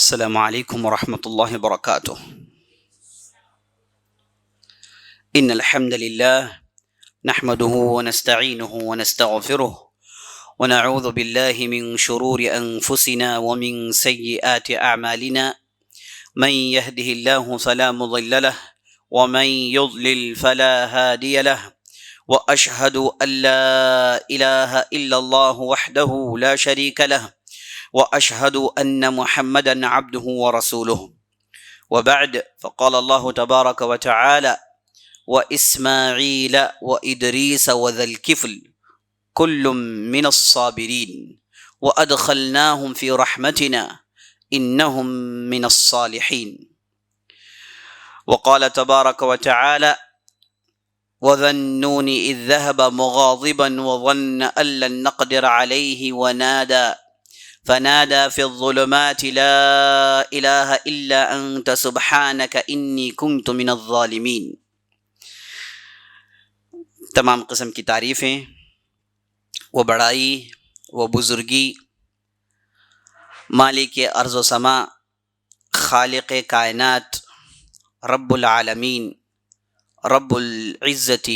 السلام عليكم ورحمة الله وبركاته. إن الحمد لله نحمده ونستعينه ونستغفره ونعوذ بالله من شرور أنفسنا ومن سيئات أعمالنا. من يهده الله فلا مضل له ومن يضلل فلا هادي له، وأشهد أن لا إله إلا الله وحده لا شريك له، وأشهد أن محمدا عبده ورسوله. وبعد، فقال الله تبارك وتعالى: وإسماعيل وإدريس وذا الكفل كل من الصابرين وأدخلناهم في رحمتنا إنهم من الصالحين. وقال تبارك وتعالى: وذا النون إذ ذهب مغاضبا وظن أن لن نقدر عليه فنادى في الظلمات لا إله إلا أنت سبحانك إني كنت من الظالمين. تمام قسم کی تعریفیں، وہ بڑائی، وہ بزرگی مالک ارض و سما، خالق کائنات، رب العالمین، رب العزت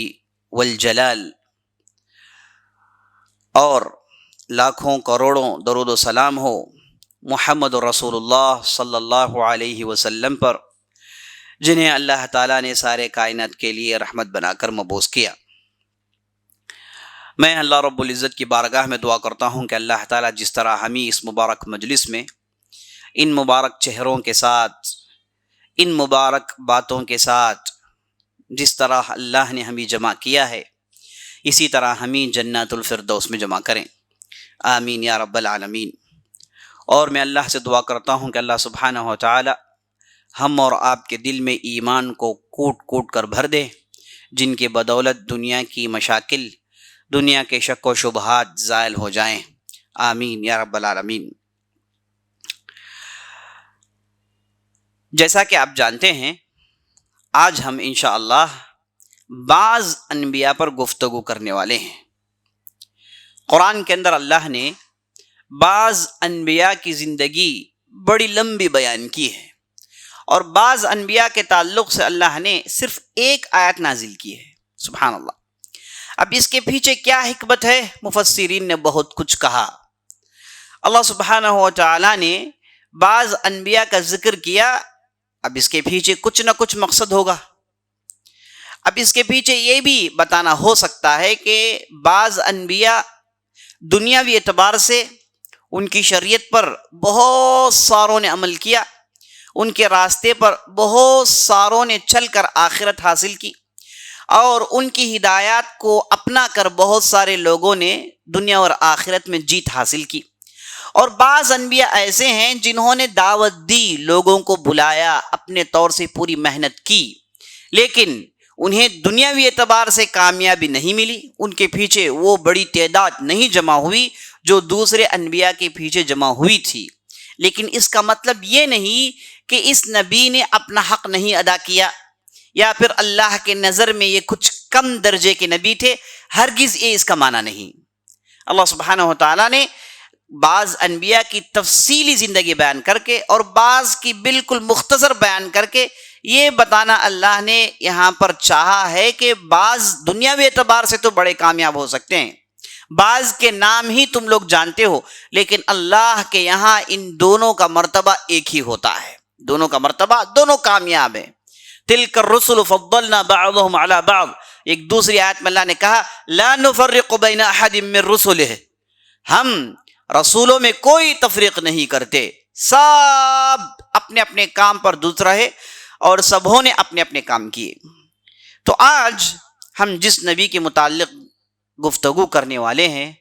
والجلال، اور لاکھوں کروڑوں درود و سلام ہو محمد رسول اللہ صلی اللہ علیہ وسلم پر، جنہیں اللہ تعالیٰ نے سارے کائنات کے لیے رحمت بنا کر مبعوث کیا۔ میں اللہ رب العزت کی بارگاہ میں دعا کرتا ہوں کہ اللہ تعالیٰ جس طرح ہمیں اس مبارک مجلس میں ان مبارک چہروں کے ساتھ، ان مبارک باتوں کے ساتھ جس طرح اللہ نے ہمیں جمع کیا ہے، اسی طرح ہمیں جنات الفردوس میں جمع کریں، آمین یا رب العالمین۔ اور میں اللہ سے دعا کرتا ہوں کہ اللہ سبحانہ و تعالی ہم اور آپ کے دل میں ایمان کو کوٹ کوٹ کر بھر دے، جن کی بدولت دنیا کی مشاکل، دنیا کے شک و شبہات زائل ہو جائیں، آمین یا رب العالمین۔ جیسا کہ آپ جانتے ہیں، آج ہم انشاءاللہ بعض انبیاء پر گفتگو کرنے والے ہیں۔ قرآن کے اندر اللہ نے بعض انبیاء کی زندگی بڑی لمبی بیان کی ہے، اور بعض انبیاء کے تعلق سے اللہ نے صرف ایک آیت نازل کی ہے، سبحان اللہ۔ اب اس کے پیچھے کیا حکمت ہے؟ مفسرین نے بہت کچھ کہا۔ اللہ سبحانہ و تعالی نے بعض انبیاء کا ذکر کیا، اب اس کے پیچھے کچھ نہ کچھ مقصد ہوگا۔ اب اس کے پیچھے یہ بھی بتانا ہو سکتا ہے کہ بعض انبیاء دنیاوی اعتبار سے ان کی شریعت پر بہت ساروں نے عمل کیا، ان کے راستے پر بہت ساروں نے چل کر آخرت حاصل کی، اور ان کی ہدایات کو اپنا کر بہت سارے لوگوں نے دنیا اور آخرت میں جیت حاصل کی۔ اور بعض انبیاء ایسے ہیں جنہوں نے دعوت دی، لوگوں کو بلایا، اپنے طور سے پوری محنت کی، لیکن انہیں دنیاوی اعتبار سے کامیابی نہیں ملی، ان کے پیچھے وہ بڑی تعداد نہیں جمع ہوئی جو دوسرے انبیاء کے پیچھے جمع ہوئی تھی۔ لیکن اس کا مطلب یہ نہیں کہ اس نبی نے اپنا حق نہیں ادا کیا، یا پھر اللہ کے نظر میں یہ کچھ کم درجے کے نبی تھے، ہرگز یہ اس کا معنی نہیں۔ اللہ سبحانہ و تعالیٰ نے بعض انبیاء کی تفصیلی زندگی بیان کر کے اور بعض کی بالکل مختصر بیان کر کے یہ بتانا اللہ نے یہاں پر چاہا ہے کہ بعض دنیاوی اعتبار سے تو بڑے کامیاب ہو سکتے ہیں، بعض کے نام ہی تم لوگ جانتے ہو، لیکن اللہ کے یہاں ان دونوں کا مرتبہ ایک ہی ہوتا ہے، دونوں کا مرتبہ، دونوں کامیاب ہیں۔ تلک الرسل فضلنا بعضهم على بعض، ایک دوسری آیت میں اللہ نے کہا لا نفرق بین احد من رسلہ، ہم رسولوں میں کوئی تفریق نہیں کرتے، سب اپنے اپنے کام پر درست رہے اور سبوں نے اپنے اپنے کام کیے۔ تو آج ہم جس نبی کے متعلق گفتگو کرنے والے ہیں،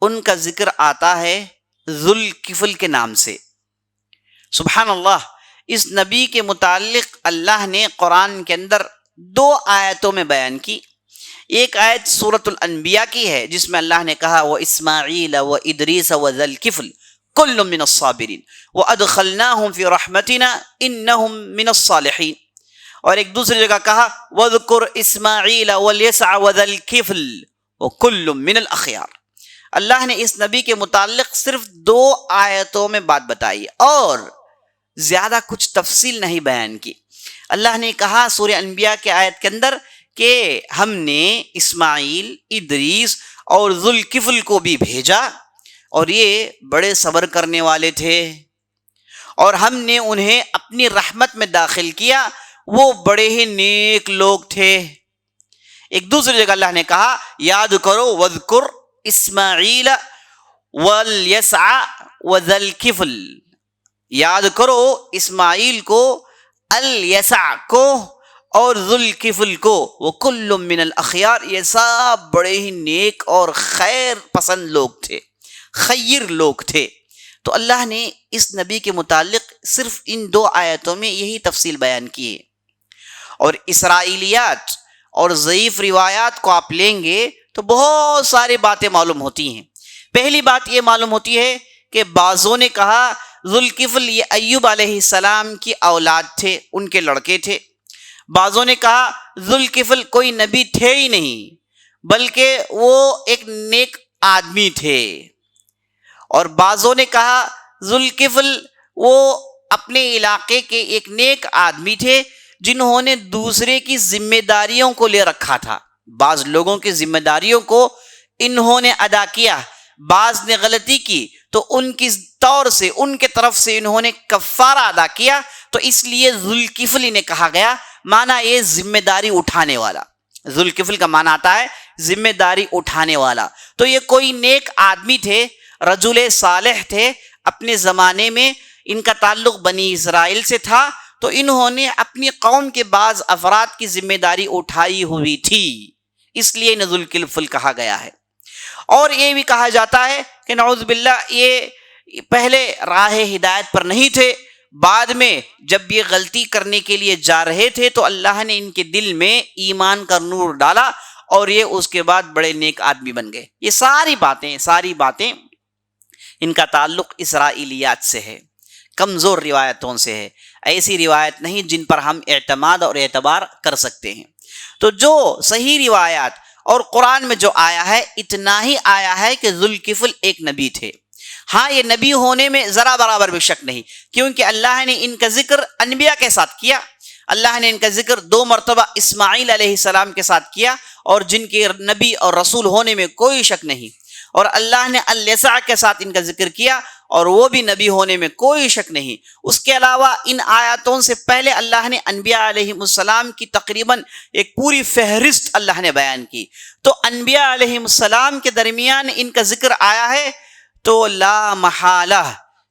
ان کا ذکر آتا ہے ذوالکفل کے نام سے۔ سبحان اللہ، اس نبی کے متعلق اللہ نے قرآن کے اندر 2 آیتوں میں بیان کی۔ ایک آیت سورۃ الانبیاء کی ہے جس میں اللہ نے کہا وَإِسْمَاعِيلَ وَإِدْرِيسَ وَذَا الْكِفْلِ كُلٌّ مِّنَ الصَّابِرِينَ وَأَدْخَلْنَاهُمْ فِي رَحْمَتِنَا إِنَّهُمْ مِنَ الصَّالِحِينَ، اور ایک دوسری جگہ کہا وَاذْكُرْ إِسْمَاعِيلَ وَالْيَسَعَ وَذَا الْكِفْلِ وَكُلٌّ مِّنَ الْأَخْيَارِ۔ اللہ نے اس نبی کے متعلق صرف 2 آیتوں میں بات بتائی، اور زیادہ کچھ تفصیل نہیں بیان کی۔ اللہ نے کہا سورہ انبیاء کے آیت کے اندر کہ ہم نے اسماعیل، ادریس اور ذوالکفل کو بھی بھیجا اور یہ بڑے صبر کرنے والے تھے، اور ہم نے انہیں اپنی رحمت میں داخل کیا، وہ بڑے ہی نیک لوگ تھے۔ ایک دوسری جگہ اللہ نے کہا یاد کرو وَاذْكُرْ اسماعیل وَالْيَسْعَ وَذَا-الْكِفْلِ، یاد کرو اسماعیل کو، الیسع کو اور ذوالکفل کو، وَكُلٌّ مِّنَ الْأَخْيَارِ، یہ سب بڑے ہی نیک اور خیر پسند لوگ تھے، خیر لوگ تھے۔ تو اللہ نے اس نبی کے متعلق صرف ان 2 آیتوں میں یہی تفصیل بیان کی ہے۔ اور اسرائیلیات اور ضعیف روایات کو آپ لیں گے تو بہت ساری باتیں معلوم ہوتی ہیں۔ پہلی بات یہ معلوم ہوتی ہے کہ بعضوں نے کہا ذوالکفل یہ ایوب علیہ السلام کی اولاد تھے، ان کے لڑکے تھے۔ بعضوں نے کہا ذوالکفل کوئی نبی تھے ہی نہیں بلکہ وہ ایک نیک آدمی تھے، اور بعضوں نے کہا ذوالکفل وہ اپنے علاقے کے ایک نیک آدمی تھے جنہوں نے دوسرے کی ذمہ داریوں کو لے رکھا تھا۔ بعض لوگوں کی ذمہ داریوں کو انہوں نے ادا کیا، بعض نے غلطی کی تو ان کی طور سے، ان کے طرف سے انہوں نے کفارہ ادا کیا، تو اس لیے ذوالکفل انہیں کہا گیا، معنی یہ ذمہ داری اٹھانے والا۔ ذوالکفل کا معنی آتا ہے ذمہ داری اٹھانے والا۔ تو یہ کوئی نیک آدمی تھے، رجل صالح تھے، اپنے زمانے میں ان کا تعلق بنی اسرائیل سے تھا، تو انہوں نے اپنی قوم کے بعض افراد کی ذمہ داری اٹھائی ہوئی تھی، اس لیے انہیں ذوالکفل کہا گیا ہے۔ اور یہ بھی کہا جاتا ہے کہ نعوذ باللہ یہ پہلے راہ ہدایت پر نہیں تھے، بعد میں جب یہ غلطی کرنے کے لیے جا رہے تھے تو اللہ نے ان کے دل میں ایمان کا نور ڈالا اور یہ اس کے بعد بڑے نیک آدمی بن گئے۔ یہ ساری باتیں ان کا تعلق اسرائیلیات سے ہے، کمزور روایتوں سے ہے، ایسی روایت نہیں جن پر ہم اعتماد اور اعتبار کر سکتے ہیں۔ تو جو صحیح روایات اور قرآن میں جو آیا ہے اتنا ہی آیا ہے کہ ذوالکفل ایک نبی تھے۔ ہاں یہ نبی ہونے میں ذرا برابر بھی شک نہیں، کیونکہ اللہ نے ان کا ذکر انبیاء کے ساتھ کیا۔ اللہ نے ان کا ذکر 2 مرتبہ اسماعیل علیہ السلام کے ساتھ کیا، اور جن کے نبی اور رسول ہونے میں کوئی شک نہیں، اور اللہ نے الیسع کے ساتھ ان کا ذکر کیا اور وہ بھی نبی ہونے میں کوئی شک نہیں۔ اس کے علاوہ ان آیاتوں سے پہلے اللہ نے انبیاء علیہ السلام کی تقریباً ایک پوری فہرست اللہ نے بیان کی، تو انبیاء علیہ السلام کے درمیان ان کا ذکر آیا ہے تو لا محالہ،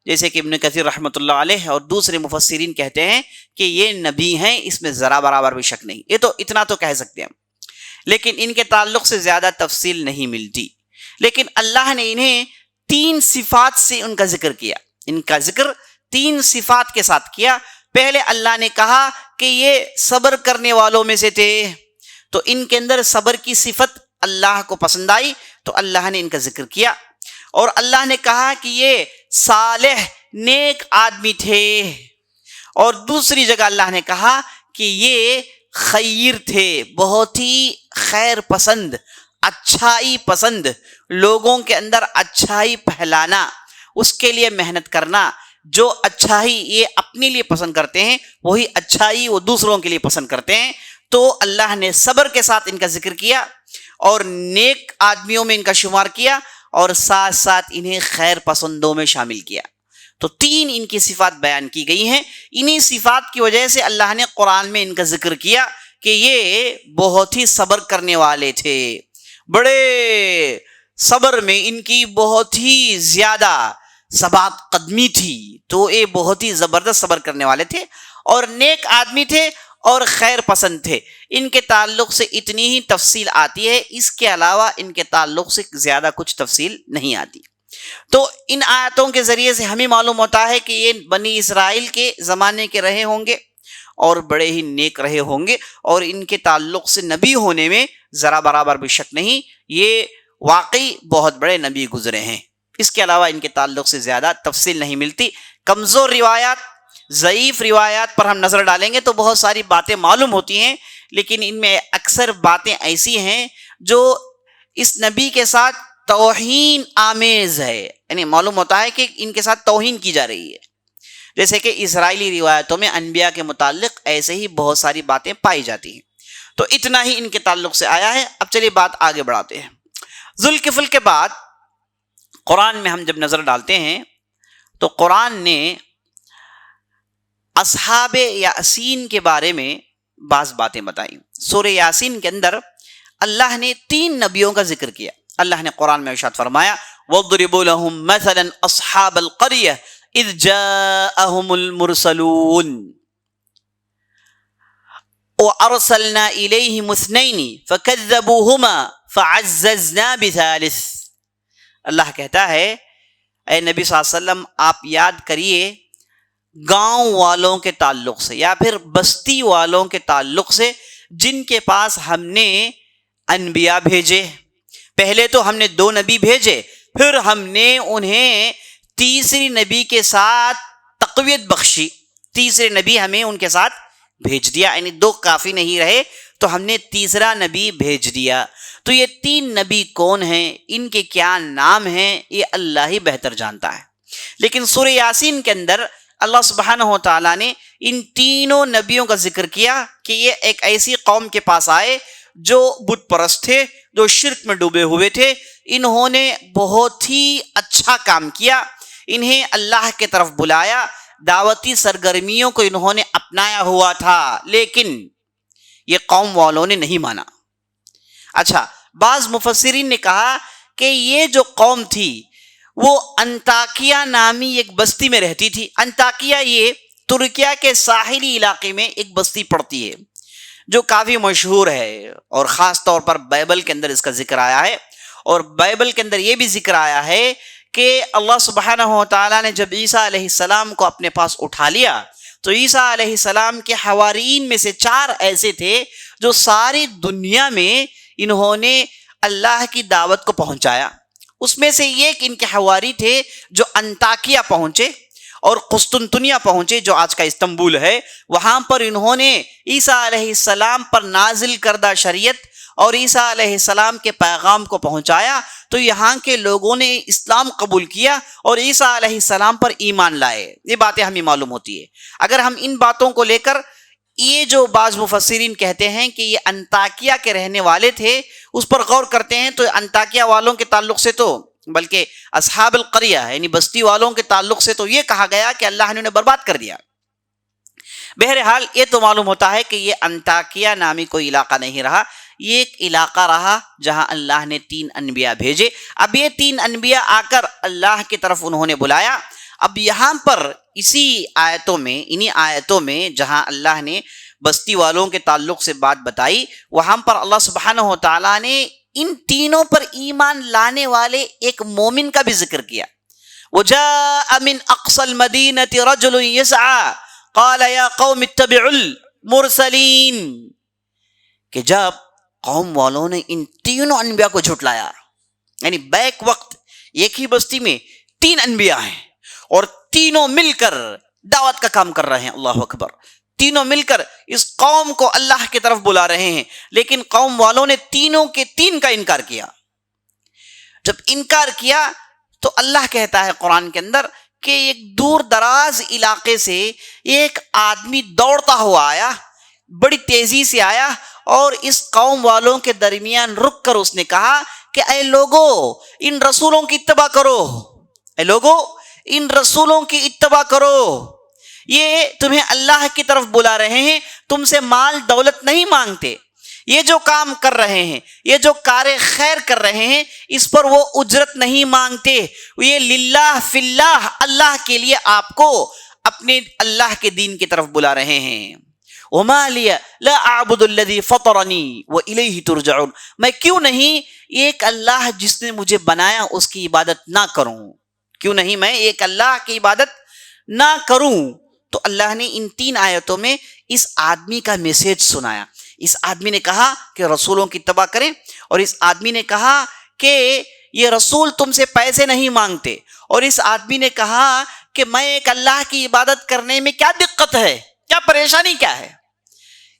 جیسے کہ ابن کثیر رحمۃ اللہ علیہ اور دوسرے مفسرین کہتے ہیں کہ یہ نبی ہیں، اس میں ذرا برابر بھی شک نہیں۔ یہ تو اتنا تو کہہ سکتے ہیں، لیکن ان کے تعلق سے زیادہ تفصیل نہیں ملتی۔ لیکن اللہ نے انہیں 3 صفات سے ان کا ذکر کیا، ان کا ذکر 3 صفات کے ساتھ کیا۔ پہلے اللہ نے کہا کہ یہ صبر کرنے والوں میں سے تھے، تو ان کے اندر صبر کی صفت اللہ کو پسند آئی تو اللہ نے ان کا ذکر کیا۔ اور اللہ نے کہا کہ یہ صالح نیک آدمی تھے، اور دوسری جگہ اللہ نے کہا کہ یہ خیر تھے، بہت ہی خیر پسند، اچھائی پسند، لوگوں کے اندر اچھائی پھیلانا، اس کے لیے محنت کرنا۔ جو اچھائی یہ اپنے لیے پسند کرتے ہیں وہی اچھائی وہ دوسروں کے لیے پسند کرتے ہیں۔ تو اللہ نے صبر کے ساتھ ان کا ذکر کیا اور نیک آدمیوں میں ان کا شمار کیا، اور ساتھ ساتھ انہیں خیر پسندوں میں شامل کیا۔ تو 3 ان کی صفات بیان کی گئی ہیں۔ انہی صفات کی وجہ سے اللہ نے قرآن میں ان کا ذکر کیا کہ یہ بہت ہی صبر کرنے والے تھے، بڑے صبر میں ان کی بہت ہی زیادہ ثبات قدمی تھی، تو یہ بہت ہی زبردست صبر کرنے والے تھے اور نیک آدمی تھے اور خیر پسند تھے۔ ان کے تعلق سے اتنی ہی تفصیل آتی ہے، اس کے علاوہ ان کے تعلق سے زیادہ کچھ تفصیل نہیں آتی۔ تو ان آیتوں کے ذریعے سے ہمیں معلوم ہوتا ہے کہ یہ بنی اسرائیل کے زمانے کے رہے ہوں گے اور بڑے ہی نیک رہے ہوں گے، اور ان کے تعلق سے نبی ہونے میں ذرا برابر بھی شک نہیں، یہ واقعی بہت بڑے نبی گزرے ہیں۔ اس کے علاوہ ان کے تعلق سے زیادہ تفصیل نہیں ملتی۔ کمزور روایات، ضعیف روایات پر ہم نظر ڈالیں گے تو بہت ساری باتیں معلوم ہوتی ہیں، لیکن ان میں اکثر باتیں ایسی ہیں جو اس نبی کے ساتھ توہین آمیز ہے، یعنی معلوم ہوتا ہے کہ ان کے ساتھ توہین کی جا رہی ہے۔ جیسے کہ اسرائیلی روایتوں میں انبیاء کے متعلق ایسے ہی بہت ساری باتیں پائی جاتی ہیں. تو اتنا ہی ان کے تعلق سے آیا ہے. اب چلیے بات آگے بڑھاتے ہیں. ذوالکفل کے بعد قرآن میں ہم جب نظر ڈالتے ہیں تو قرآن نے اصحاب یاسین کے بارے میں بعض باتیں بتائیں. سورہ یاسین کے اندر اللہ نے 3 نبیوں کا ذکر کیا. اللہ نے قرآن میں ارشاد فرمایا وَاضْرِبُوا لَهُم مَثَلًا أَصْحَابَ الْقَرْيَةِ إِذْ جَاءَهُمُ الْمُرْسَلُونَ وَأَرْسَلْنَا إِلَيْهِمُ اثْنَيْنِ فَكَذَّبُوهُمَا فَعَزَّزْنَا بِثَالِثٍ. اللہ کہتا ہے اے نبی صلی اللہ علیہ وسلم آپ یاد کریے گاؤں والوں کے تعلق سے یا پھر بستی والوں کے تعلق سے جن کے پاس ہم نے انبیاء بھیجے. پہلے تو ہم نے 2 نبی بھیجے، پھر ہم نے انہیں تیسری نبی کے ساتھ تقویت بخشی. تیسرے نبی ہمیں ان کے ساتھ بھیج دیا، یعنی 2 کافی نہیں رہے تو ہم نے تیسرا نبی بھیج دیا. تو یہ 3 نبی کون ہیں، ان کے کیا نام ہیں، یہ اللہ ہی بہتر جانتا ہے. لیکن سورہ یاسین کے اندر اللہ سبحانہ و تعالیٰ نے ان تینوں نبیوں کا ذکر کیا کہ یہ ایک ایسی قوم کے پاس آئے جو بت پرست تھے، جو شرک میں ڈوبے ہوئے تھے. انہوں نے بہت ہی اچھا کام کیا، انہیں اللہ کے طرف بلایا، دعوتی سرگرمیوں کو انہوں نے اپنایا ہوا تھا، لیکن یہ قوم والوں نے نہیں مانا. اچھا، بعض مفسرین نے کہا کہ یہ جو قوم تھی وہ انطاکیہ نامی ایک بستی میں رہتی تھی. انطاکیہ یہ ترکیہ کے ساحلی علاقے میں ایک بستی پڑتی ہے جو کافی مشہور ہے، اور خاص طور پر بائبل کے اندر اس کا ذکر آیا ہے. اور بائبل کے اندر یہ بھی ذکر آیا ہے کہ اللہ سبحانہ و تعالیٰ نے جب عیسیٰ علیہ السلام کو اپنے پاس اٹھا لیا تو عیسیٰ علیہ السلام کے حواریین میں سے 4 ایسے تھے جو ساری دنیا میں انہوں نے اللہ کی دعوت کو پہنچایا. اس میں سے ایک ان کے حواری تھے جو انطاکیہ پہنچے اور قسطنطنیہ پہنچے جو آج کا استنبول ہے. وہاں پر انہوں نے عیسیٰ علیہ السلام پر نازل کردہ شریعت اور عیسیٰ علیہ السلام کے پیغام کو پہنچایا. تو یہاں کے لوگوں نے اسلام قبول کیا اور عیسیٰ علیہ السلام پر ایمان لائے. یہ باتیں ہمیں معلوم ہوتی ہے. اگر ہم ان باتوں کو لے کر یہ جو بعض مفسرین کہتے ہیں کہ یہ انطاکیہ کے رہنے والے تھے اس پر غور کرتے ہیں تو انطاکیہ والوں کے تعلق سے تو بلکہ اصحاب القریہ یعنی بستی والوں کے تعلق سے تو یہ کہا گیا کہ اللہ نے انہیں برباد کر دیا. بہرحال یہ تو معلوم ہوتا ہے کہ یہ انطاکیہ نامی کوئی علاقہ نہیں رہا، یہ ایک علاقہ رہا جہاں اللہ نے 3 انبیاء بھیجے. اب یہ 3 انبیاء آ کر اللہ کی طرف انہوں نے بلایا. اب یہاں پر انہی آیتوں میں جہاں اللہ نے بستی والوں کے تعلق سے بات بتائی، وہاں پر اللہ سبحانہ و تعالیٰ نے ان تینوں پر ایمان لانے والے ایک مومن کا بھی ذکر کیا. وَجَاءَ مِنْ أَقْصَى الْمَدِينَةِ رَجُلٌ يَسْعَى قَالَ يَا قَوْمِ اتَّبِعُوا الْمُرْسَلِينَ، کہ جب قوم والوں نے ان تینوں انبیاء کو جھٹلایا، یعنی بیک وقت ایک ہی بستی میں 3 انبیاء ہیں اور تینوں مل کر دعوت کا کام کر رہے ہیں. اللہ اکبر. تینوں مل کر اس قوم کو اللہ کی طرف بلا رہے ہیں، لیکن قوم والوں نے تینوں کے 3 کا انکار کیا. جب انکار کیا تو اللہ کہتا ہے قرآن کے اندر کہ ایک دور دراز علاقے سے ایک آدمی دوڑتا ہوا آیا، بڑی تیزی سے آیا اور اس قوم والوں کے درمیان رک کر اس نے کہا کہ اے لوگو ان رسولوں کی اتباع کرو، اے لوگو ان رسولوں کی اتباع کرو، یہ تمہیں اللہ کی طرف بلا رہے ہیں، تم سے مال دولت نہیں مانگتے، یہ جو کام کر رہے ہیں، یہ جو کار خیر کر رہے ہیں، اس پر وہ اجرت نہیں مانگتے، یہ للہ فی اللہ، اللہ کے لیے آپ کو اپنے اللہ کے دین کی طرف بلا رہے ہیں. وما لی لا اعبد الذی فطرنی والیہ ترجعون، میں کیوں نہیں ایک اللہ جس نے مجھے بنایا اس کی عبادت نہ کروں، کیوں نہیں میں ایک اللہ کی عبادت نہ کروں. تو اللہ نے ان 3 آیتوں میں اس آدمی کا میسج سنایا. اس آدمی نے کہا کہ رسولوں کی اتباع کریں، اور اس آدمی نے کہا کہ یہ رسول تم سے پیسے نہیں مانگتے، اور اس آدمی نے کہا کہ میں ایک اللہ کی عبادت کرنے میں کیا دقت ہے، کیا پریشانی کیا ہے.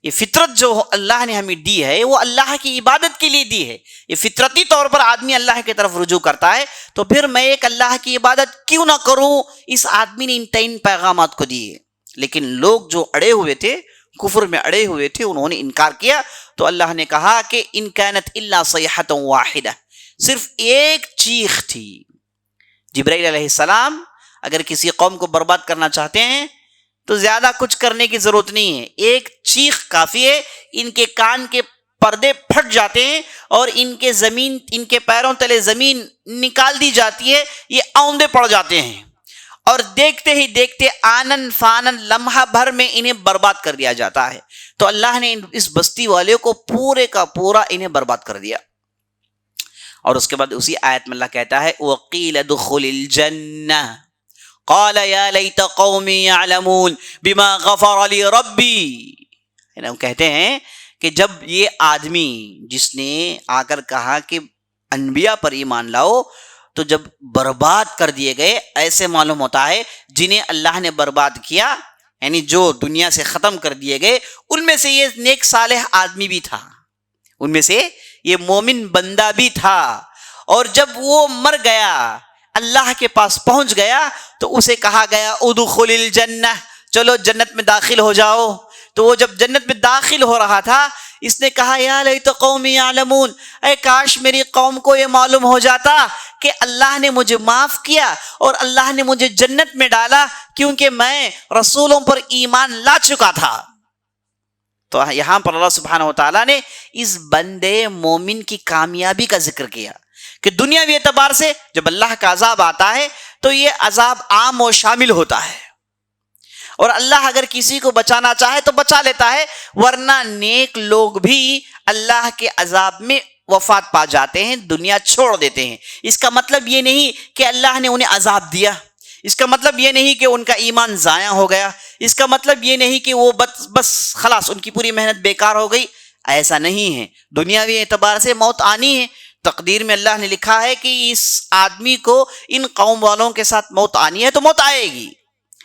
یہ فطرت جو اللہ نے ہمیں دی ہے وہ اللہ کی عبادت کے لیے دی ہے. یہ فطرتی طور پر آدمی اللہ کی طرف رجوع کرتا ہے, تو پھر میں ایک اللہ کی عبادت کیوں نہ کروں. اس آدمی نے ان 3 پیغامات کو دیے, لیکن لوگ جو اڑے ہوئے تھے, کفر میں اڑے ہوئے تھے, انہوں نے انکار کیا. تو اللہ نے کہا کہ ان کانت الا صیحۃ واحدہ, صرف ایک چیخ تھی. جبرائیل علیہ السلام اگر کسی قوم کو برباد کرنا چاہتے ہیں تو زیادہ کچھ کرنے کی ضرورت نہیں ہے, ایک چیخ کافی ہے. ان کے کان کے پردے پھٹ جاتے ہیں اور ان کے پیروں تلے زمین نکال دی جاتی ہے, یہ اوندے پڑ جاتے ہیں, اور دیکھتے ہی دیکھتے آنن فانن لمحہ بھر میں انہیں برباد کر دیا جاتا ہے. تو اللہ نے اس بستی والے کو پورے کا پورا انہیں برباد کر دیا. اور اس کے بعد اسی آیت میں اللہ کہتا ہے وَقِيلَ ادْخُلِ الْجَنَّةَ قَالَ يَا لَيْتَ قَوْمِي يَعْلَمُونَ بِمَا غَفَرَ لِي رَبِّي. ہم کہتے ہیں کہ جب یہ آدمی جس نے آ کر کہا کہ انبیاء پر ایمان لاؤ, تو جب برباد کر دیے گئے, ایسے معلوم ہوتا ہے جنہیں اللہ نے برباد کیا, یعنی جو دنیا سے ختم کر دیے گئے, ان میں سے یہ نیک صالح آدمی بھی تھا, ان میں سے یہ مومن بندہ بھی تھا. اور جب وہ مر گیا, اللہ کے پاس پہنچ گیا, تو اسے کہا گیا ادخل الجنہ, چلو جنت میں داخل ہو جاؤ. تو وہ جب جنت میں داخل ہو رہا تھا, اس نے کہا یا لیت قومی یعلمون, اے کاش میری قوم کو یہ معلوم ہو جاتا کہ اللہ نے مجھے معاف کیا اور اللہ نے مجھے جنت میں ڈالا, کیونکہ میں رسولوں پر ایمان لا چکا تھا. تو یہاں پر اللہ سبحانہ و تعالیٰ نے اس بندے مومن کی کامیابی کا ذکر کیا کہ دنیاوی اعتبار سے جب اللہ کا عذاب آتا ہے تو یہ عذاب عام و شامل ہوتا ہے, اور اللہ اگر کسی کو بچانا چاہے تو بچا لیتا ہے, ورنہ نیک لوگ بھی اللہ کے عذاب میں وفات پا جاتے ہیں, دنیا چھوڑ دیتے ہیں. اس کا مطلب یہ نہیں کہ اللہ نے انہیں عذاب دیا, اس کا مطلب یہ نہیں کہ ان کا ایمان ضائع ہو گیا, اس کا مطلب یہ نہیں کہ وہ بس خلاص ان کی پوری محنت بیکار ہو گئی. ایسا نہیں ہے. دنیاوی اعتبار سے موت آنی ہے, تقدیر میں اللہ نے لکھا ہے کہ اس آدمی کو ان قوم والوں کے ساتھ موت آنی ہے تو موت آئے گی.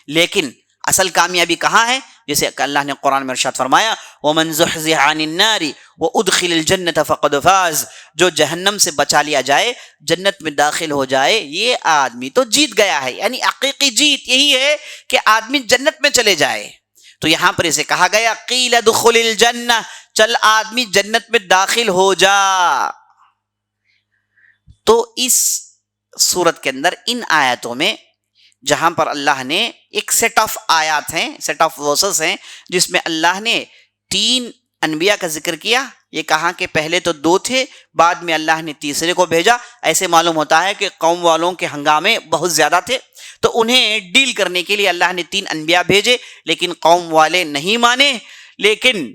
لیکن اصل کامیابی کہاں ہے؟ جیسے کہ اللہ نے قرآن میں ارشاد فرمایا وَمَنْ زُحْزِحَ عَنِ النَّارِ وَأُدْخِلَ الْجَنَّةَ فَقَدْ فَازَ, جو جہنم سے بچا لیا جائے, جنت میں داخل ہو جائے, یہ آدمی تو جیت گیا ہے. یعنی حقیقی جیت یہی ہے کہ آدمی جنت میں چلے جائے. تو یہاں پر اسے کہا گیا قِيلَ ادْخُلِ الْجَنَّةَ, چل آدمی جنت میں داخل ہو جا. تو اس سورت کے اندر ان آیتوں میں جہاں پر اللہ نے ایک سیٹ آف آیات ہیں, سیٹ آف ورسز ہیں, جس میں اللہ نے 3 انبیاء کا ذکر کیا. یہ کہا کہ پہلے تو 2 تھے, بعد میں اللہ نے تیسرے کو بھیجا. ایسے معلوم ہوتا ہے کہ قوم والوں کے ہنگامے بہت زیادہ تھے, تو انہیں ڈیل کرنے کے لیے اللہ نے 3 انبیاء بھیجے, لیکن قوم والے نہیں مانے. لیکن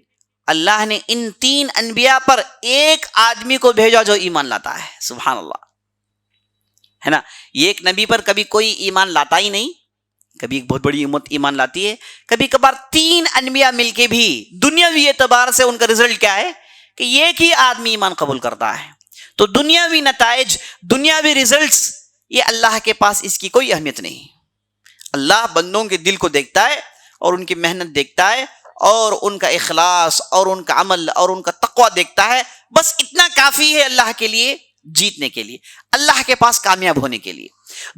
اللہ نے ان 3 انبیاء پر ایک آدمی کو بھیجا جو ایمان لاتا ہے. سبحان اللہ, ہے نا. یہ ایک نبی پر کبھی کوئی ایمان لاتا ہی نہیں, کبھی ایک بہت بڑی امت ایمان لاتی ہے, کبھی کبھار 3 انبیاء مل کے بھی دنیاوی اعتبار سے ان کا رزلٹ کیا ہے کہ ایک ہی آدمی ایمان قبول کرتا ہے. تو دنیاوی نتائج, دنیاوی ریزلٹس, یہ اللہ کے پاس اس کی کوئی اہمیت نہیں. اللہ بندوں کے دل کو دیکھتا ہے اور ان کی محنت دیکھتا ہے اور ان کا اخلاص اور ان کا عمل اور ان کا تقوی دیکھتا ہے. بس اتنا کافی ہے اللہ کے لیے جیتنے کے لیے, اللہ کے پاس کامیاب ہونے کے لیے.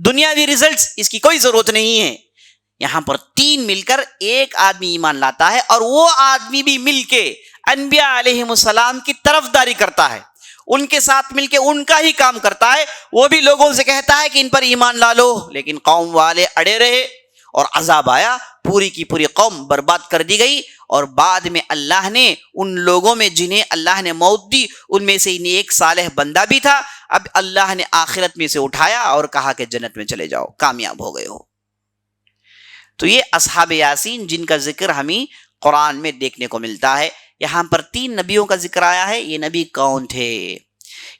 دنیاوی ریزلٹس اس کی کوئی ضرورت نہیں ہے. یہاں پر 3 مل کر ایک آدمی ایمان لاتا ہے, اور وہ آدمی بھی مل کے انبیاء علیہم السلام کی طرفداری کرتا ہے, ان کے ساتھ مل کے ان کا ہی کام کرتا ہے. وہ بھی لوگوں سے کہتا ہے کہ ان پر ایمان لا لو, لیکن قوم والے اڑے رہے اور عذاب آیا, پوری کی پوری قوم برباد کر دی گئی. اور بعد میں اللہ نے ان لوگوں میں جنہیں اللہ نے موت دی, ان میں سے ایک صالح بندہ بھی تھا, اب اللہ نے آخرت میں سے اٹھایا اور کہا کہ جنت میں چلے جاؤ, کامیاب ہو گئے ہو. تو یہ اصحاب یاسین جن کا ذکر ہمیں قرآن میں دیکھنے کو ملتا ہے. یہاں پر 3 نبیوں کا ذکر آیا ہے. یہ نبی کون تھے,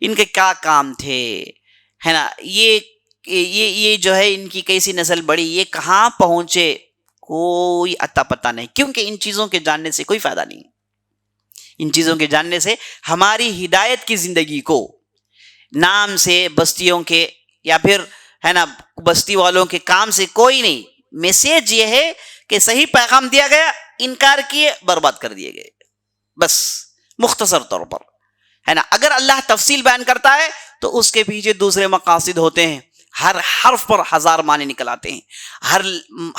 ان کے کیا کام تھے, ہے نا, یہ جو ہے ان کی کیسی نسل بڑی, یہ کہاں پہنچے, کوئی اتا پتہ نہیں. کیونکہ ان چیزوں کے جاننے سے کوئی فائدہ نہیں. ان چیزوں کے جاننے سے ہماری ہدایت کی زندگی کو نام سے, بستیوں کے یا پھر ہے نا بستی والوں کے کام سے کوئی نہیں. میسج یہ ہے کہ صحیح پیغام دیا گیا, انکار کیے, برباد کر دیے گئے. بس مختصر طور پر، ہے نا. اگر اللہ تفصیل بیان کرتا ہے تو اس کے پیچھے دوسرے مقاصد ہوتے ہیں. ہر حرف پر ہزار معنی نکل آتے ہیں،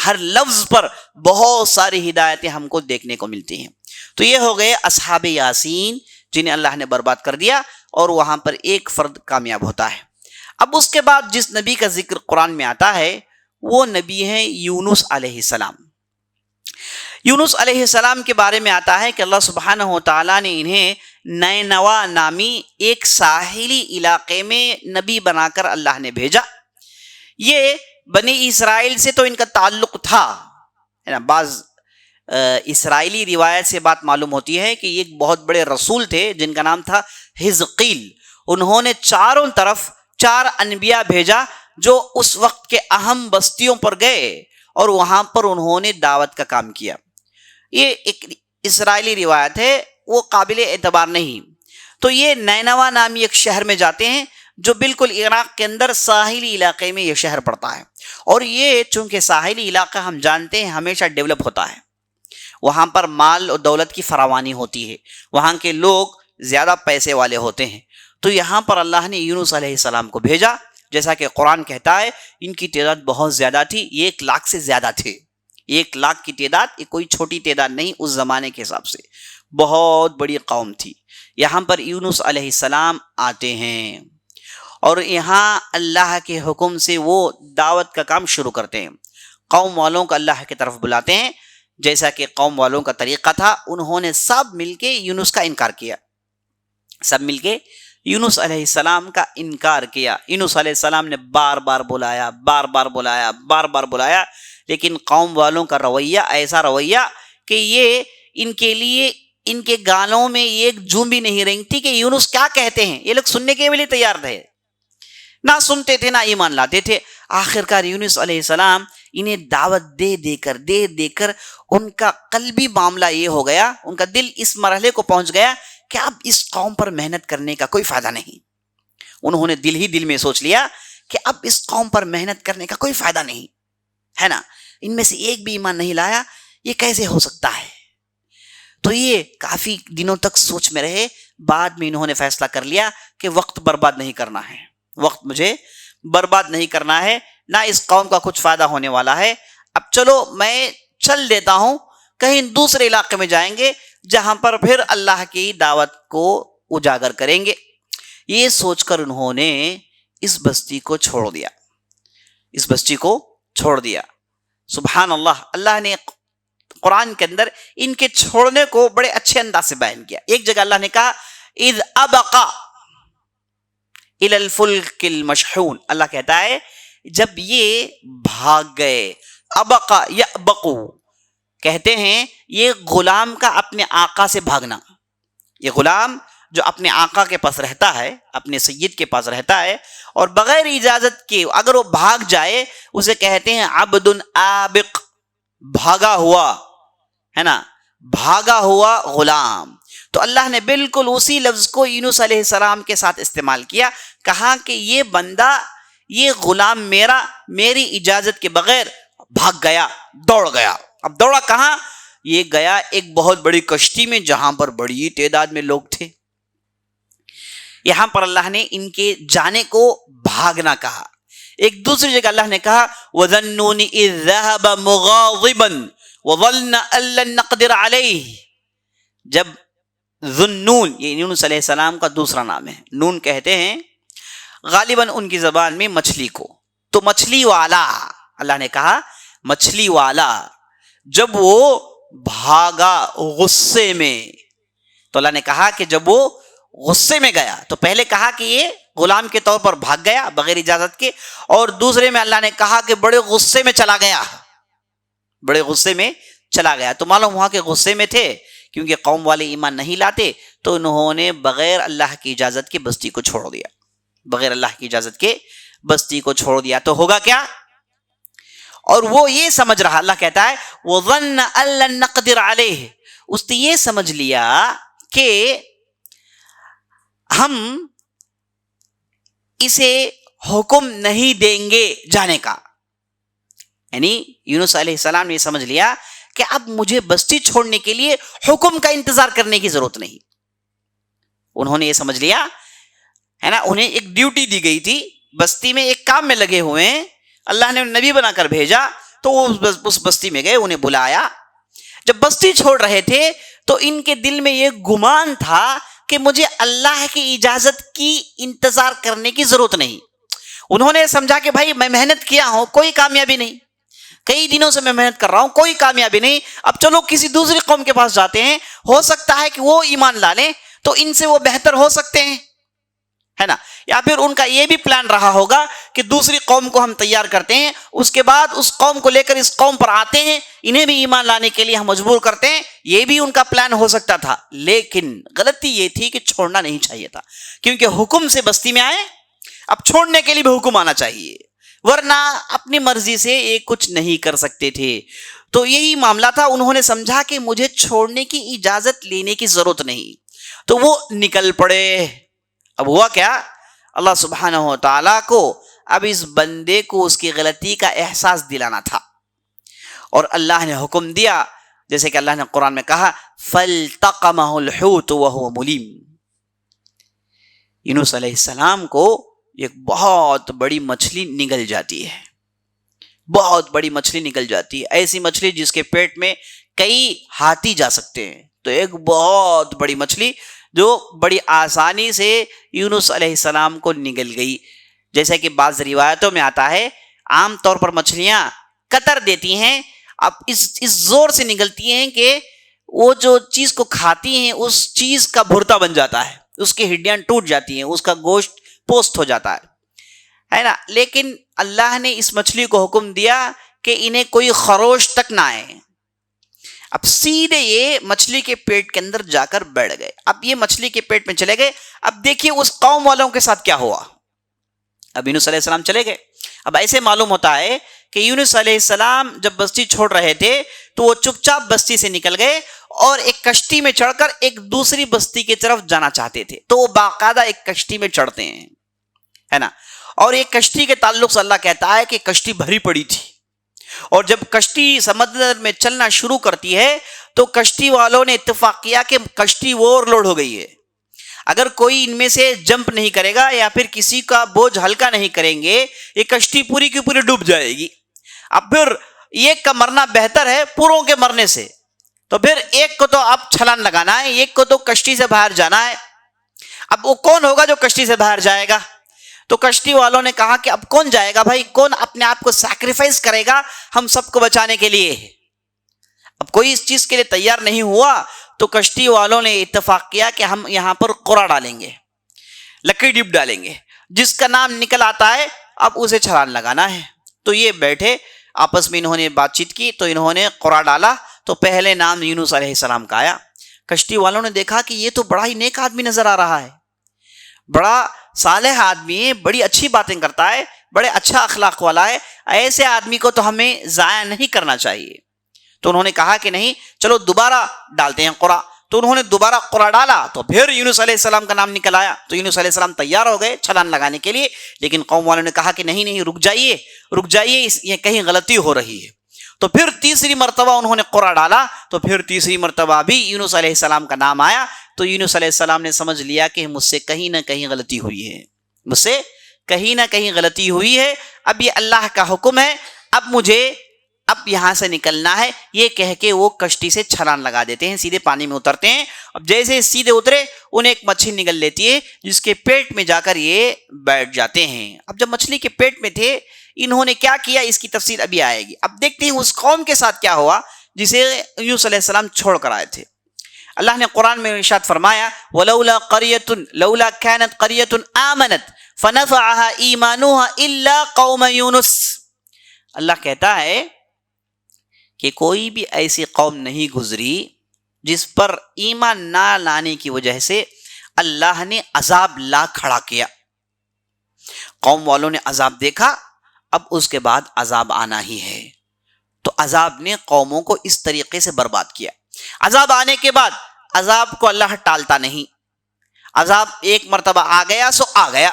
ہر لفظ پر بہت ساری ہدایتیں ہم کو دیکھنے کو ملتی ہیں. تو یہ ہو گئے اصحاب یاسین جنہیں اللہ نے برباد کر دیا، اور وہاں پر ایک فرد کامیاب ہوتا ہے. اب اس کے بعد جس نبی کا ذکر قرآن میں آتا ہے وہ نبی ہیں یونس علیہ السلام. یونس علیہ السلام کے بارے میں آتا ہے کہ اللہ سبحانہ و تعالیٰ نے انہیں نینوا نامی ایک ساحلی علاقے میں نبی بنا کر اللہ نے بھیجا. یہ بنی اسرائیل سے تو ان کا تعلق تھا، ہے نا. بعض اسرائیلی روایت سے بات معلوم ہوتی ہے کہ یہ ایک بہت بڑے رسول تھے جن کا نام تھا حزقیل. انہوں نے چاروں طرف 4 انبیاء بھیجا جو اس وقت کے اہم بستیوں پر گئے اور وہاں پر انہوں نے دعوت کا کام کیا. یہ ایک اسرائیلی روایت ہے، وہ قابل اعتبار نہیں. تو یہ نینوا نامی ایک شہر میں جاتے ہیں جو بالکل عراق کے اندر ساحلی علاقے میں یہ شہر پڑتا ہے. اور یہ چونکہ ساحلی علاقہ ہم جانتے ہیں ہمیشہ ڈیولپ ہوتا ہے، وہاں پر مال اور دولت کی فراوانی ہوتی ہے، وہاں کے لوگ زیادہ پیسے والے ہوتے ہیں. تو یہاں پر اللہ نے یونس علیہ السلام کو بھیجا. جیسا کہ قرآن کہتا ہے ان کی تعداد بہت زیادہ تھی، 1 لاکھ سے زیادہ تھے. 1 لاکھ کی تعداد یہ کوئی چھوٹی تعداد نہیں، اس زمانے کے حساب سے بہت بڑی قوم تھی. یہاں پر یونس علیہ السلام آتے ہیں اور یہاں اللہ کے حکم سے وہ دعوت کا کام شروع کرتے ہیں. قوم والوں کو اللہ کی طرف بلاتے ہیں. جیسا کہ قوم والوں کا طریقہ تھا، انہوں نے سب مل کے یونس کا انکار کیا. سب مل کے یونس علیہ السلام کا انکار کیا. یونس علیہ السلام نے بار بار بلایا، لیکن قوم والوں کا رویہ ایسا رویہ کہ یہ ان کے لیے ان کے گانوں میں ایک جوں بھی نہیں رنگتی کہ یونس کیا کہتے ہیں. یہ لوگ سننے کے لیے تیار تھے، نہ سنتے تھے نہ ایمان لاتے تھے. آخرکار یونس علیہ السلام انہیں دعوت دے کر ان کا قلبی معاملہ یہ ہو گیا، ان کا دل اس مرحلے کو پہنچ گیا کہ اب اس قوم پر محنت کرنے کا کوئی فائدہ نہیں. انہوں نے دل میں سوچ لیا کہ اب اس قوم پر محنت کرنے کا کوئی فائدہ نہیں ہے نا. ان میں سے ایک بھی ایمان نہیں لایا، یہ کیسے ہو سکتا ہے. تو یہ کافی دنوں تک سوچ میں رہے. بعد میں انہوں نے فیصلہ کر لیا کہ وقت برباد نہیں کرنا ہے، وقت مجھے برباد نہیں کرنا ہے، نہ اس قوم کا کچھ فائدہ ہونے والا ہے. اب چلو میں چل دیتا ہوں، کہیں دوسرے علاقے میں جائیں گے جہاں پر پھر اللہ کی دعوت کو اجاگر کریں گے. یہ سوچ کر انہوں نے اس بستی کو چھوڑ دیا. سبحان اللہ. اللہ نے قرآن کے اندر ان کے چھوڑنے کو بڑے اچھے انداز سے بیان کیا. ایک جگہ اللہ نے کہا اذ ابقا الی الفلک المشحون. اللہ کہتا ہے جب یہ بھاگ گئے. ابقا یبقو کہتے ہیں یہ غلام کا اپنے آقا سے بھاگنا. یہ غلام جو اپنے آقا کے پاس رہتا ہے، اپنے سید کے پاس رہتا ہے، اور بغیر اجازت کے اگر وہ بھاگ جائے اسے کہتے ہیں عبد آبق، بھاگا ہوا، ہے نا، بھاگا ہوا غلام. تو اللہ نے بالکل اسی لفظ کو یونس علیہ السلام کے ساتھ استعمال کیا. کہا کہ یہ بندہ، یہ غلام میری اجازت کے بغیر بھاگ گیا، دوڑ گیا. اب دوڑا کہاں؟ یہ گیا ایک بہت بڑی کشتی میں جہاں پر بڑی تعداد میں لوگ تھے. یہاں پر اللہ نے ان کے جانے کو بھاگنا کہا. ایک دوسری جگہ اللہ نے کہا وَظَنُّونِ إِذْ ذَهَبَ مُغَاضِبًا وَظَنَّ أَن لَّن نَّقْدِرَ عَلَيْهِ. جب ذُنُّون، یہ یونس علیہ السلام کا دوسرا نام ہے، نون کہتے ہیں غالباً ان کی زبان میں مچھلی کو. تو مچھلی والا، اللہ نے کہا مچھلی والا جب وہ بھاگا غصے میں، تو اللہ نے کہا کہ جب وہ غصے میں گیا، تو پہلے کہا کہ یہ غلام کے طور پر بھاگ گیا بغیر اجازت کے، اور دوسرے میں اللہ نے کہا کہ بڑے غصے میں چلا گیا. تو معلوم ہوا کہ غصے میں تھے کیونکہ قوم والے ایمان نہیں لاتے. تو انہوں نے بغیر اللہ کی اجازت کے بستی کو چھوڑ دیا. تو ہوگا کیا؟ اور وہ یہ سمجھ رہا، اللہ کہتا ہے وَظَنَّ أَن لَّن نَّقْدِرَ عَلَيْهِ، اس نے یہ سمجھ لیا کہ ہم اسے حکم نہیں دیں گے جانے کا. یعنی یونس علیہ السلام نے سمجھ لیا کہ اب مجھے بستی چھوڑنے کے لیے حکم کا انتظار کرنے کی ضرورت نہیں. انہوں نے یہ سمجھ لیا ہے نا, انہیں ایک ڈیوٹی دی گئی تھی, بستی میں ایک کام میں لگے ہوئے ہیں, اللہ نے نبی بنا کر بھیجا تو وہ اس بستی میں گئے, انہیں بلایا. جب بستی چھوڑ رہے تھے تو ان کے دل میں یہ گمان تھا کہ مجھے اللہ کی اجازت کی انتظار کرنے کی ضرورت نہیں. انہوں نے سمجھا کہ بھائی میں محنت کیا ہوں, کوئی کامیابی نہیں, کئی دنوں سے میں محنت کر رہا ہوں, کوئی کامیابی نہیں, اب چلو کسی دوسری قوم کے پاس جاتے ہیں, ہو سکتا ہے کہ وہ ایمان لا لیں تو ان سے وہ بہتر ہو سکتے ہیں, ہے نا. یا پھر ان کا یہ بھی پلان رہا ہوگا کہ دوسری قوم کو ہم تیار کرتے ہیں, اس کے بعد اس قوم کو لے کر اس قوم پر آتے ہیں, انہیں بھی ایمان لانے کے لیے ہم مجبور کرتے ہیں, یہ بھی ان کا پلان ہو سکتا تھا. لیکن غلطی یہ تھی کہ چھوڑنا نہیں چاہیے تھا, کیونکہ حکم سے بستی میں آئے, اب چھوڑنے کے لیے بھی حکم آنا چاہیے, ورنہ اپنی مرضی سے یہ کچھ نہیں کر سکتے تھے. تو یہی معاملہ تھا. انہوں نے سمجھا کہ مجھے چھوڑنے کی اجازت لینے کی ضرورت نہیں, تو وہ نکل پڑے. اب ہوا کیا, اللہ سبحانہ و تعالیٰ کو اب اس بندے کو اس کی غلطی کا احساس دلانا تھا, اور اللہ نے حکم دیا, جیسے کہ اللہ نے قرآن میں کہا فَالْتَقَمَهُ الْحُوتُ وَهُوَ مُلِيمٌ. یونس علیہ السلام کو ایک بہت بڑی مچھلی نگل جاتی ہے, بہت بڑی مچھلی نکل جاتی ہے, ایسی مچھلی جس کے پیٹ میں کئی ہاتھی جا سکتے ہیں. تو ایک بہت بڑی مچھلی جو بڑی آسانی سے یونس علیہ السلام کو نگل گئی. جیسے کہ بعض روایتوں میں آتا ہے, عام طور پر مچھلیاں قطر دیتی ہیں, اب اس زور سے نگلتی ہیں کہ وہ جو چیز کو کھاتی ہیں اس چیز کا بھرتا بن جاتا ہے, اس کی ہڈیاں ٹوٹ جاتی ہیں, اس کا گوشت پوست ہو جاتا ہے نا. لیکن اللہ نے اس مچھلی کو حکم دیا کہ انہیں کوئی خروش تک نہ آئے. اب سیدھے یہ مچھلی کے پیٹ کے اندر جا کر بیٹھ گئے. اب یہ مچھلی کے پیٹ میں چلے گئے. اب دیکھیے اس قوم والوں کے ساتھ کیا ہوا. اب یونس علیہ السلام چلے گئے. اب ایسے معلوم ہوتا ہے کہ یونس علیہ السلام جب بستی چھوڑ رہے تھے تو وہ چپ چاپ بستی سے نکل گئے اور ایک کشتی میں چڑھ کر ایک دوسری بستی کی طرف جانا چاہتے تھے. تو وہ باقاعدہ ایک کشتی میں چڑھتے ہیں, ہے نا. اور ایک کشتی کے تعلق سے اللہ کہتا ہے کہ کشتی بھری پڑی تھی, اور جب کشتی سمندر میں چلنا شروع کرتی ہے تو کشتی والوں نے اتفاق کیا کہ کشتی اوور لوڈ ہو گئی ہے. اگر کوئی ان میں سے جمپ نہیں کرے گا یا پھر کسی کا بوجھ ہلکا نہیں کریں گے, یہ کشتی پوری کی پوری ڈوب جائے گی. اب پھر ایک کا مرنا بہتر ہے پوروں کے مرنے سے. تو پھر ایک کو تو اب چھلانگ لگانا ہے, ایک کو تو کشتی سے باہر جانا ہے. اب وہ کون ہوگا جو کشتی سے باہر جائے گا؟ تو کشتی والوں نے کہا کہ اب کون جائے گا بھائی, کون اپنے آپ کو سیکریفائس کرے گا ہم سب کو بچانے کے لیے. اب کوئی اس چیز کے لیے تیار نہیں ہوا تو کشتی والوں نے اتفاق کیا کہ ہم یہاں پر قرا ڈالیں گے, لکڑی ڈپ ڈالیں گے, جس کا نام نکل آتا ہے اب اسے چھلانگ لگانا ہے. تو یہ بیٹھے آپس میں انہوں نے بات چیت کی, تو انہوں نے قرا ڈالا تو پہلے نام یونس علیہ السلام کا آیا. کشتی والوں نے دیکھا کہ یہ تو بڑا ہی نیک آدمی نظر آ رہا ہے, بڑا صالح آدمی ہے, بڑی اچھی باتیں کرتا ہے, بڑے اچھا اخلاق والا ہے, ایسے آدمی کو تو ہمیں ضائع نہیں کرنا چاہیے. تو انہوں نے کہا کہ نہیں چلو دوبارہ ڈالتے ہیں قرا. تو انہوں نے دوبارہ قرا ڈالا تو پھر یونس علیہ السلام کا نام نکل آیا. تو یونس علیہ السلام تیار ہو گئے چھلانگ لگانے کے لیے, لیکن قوم والوں نے کہا کہ نہیں رک جائیے, یہ کہیں غلطی ہو رہی ہے. تو پھر تیسری مرتبہ انہوں نے قرا ڈالا تو پھر تیسری مرتبہ بھی یونس علیہ السلام کا نام آیا. تو یونس علیہ السلام نے سمجھ لیا کہ مجھ سے کہیں نہ کہیں غلطی ہوئی ہے, مجھ سے کہیں نہ کہیں غلطی ہوئی ہے. اب یہ اللہ کا حکم ہے, اب مجھے یہاں سے نکلنا ہے. یہ کہہ کے وہ کشتی سے چھلانگ لگا دیتے ہیں, سیدھے پانی میں اترتے ہیں. اب جیسے سیدھے اترے انہیں ایک مچھلی نگل لیتی ہے جس کے پیٹ میں جا کر یہ بیٹھ جاتے ہیں. اب جب مچھلی کے پیٹ میں تھے انہوں نے کیا کیا, اس کی تفصیل ابھی آئے گی. اب دیکھتے ہیں اس قوم کے ساتھ کیا ہوا جسے یونس علیہ السلام چھوڑ کر آئے تھے. اللہ نے قرآن میں ارشاد فرمایا لولا كانت قرية آمنت فنفعها إيمانها إلا قوم يونس. اللہ کہتا ہے کہ کوئی بھی ایسی قوم نہیں گزری جس پر ایمان نہ لانے کی وجہ سے اللہ نے عذاب لا کھڑا کیا. قوم والوں نے عذاب دیکھا, اب اس کے بعد عذاب آنا ہی ہے. تو عذاب نے قوموں کو اس طریقے سے برباد کیا. عذاب آنے کے بعد عذاب کو اللہ ٹالتا نہیں. عذاب ایک مرتبہ آ گیا سو آ گیا,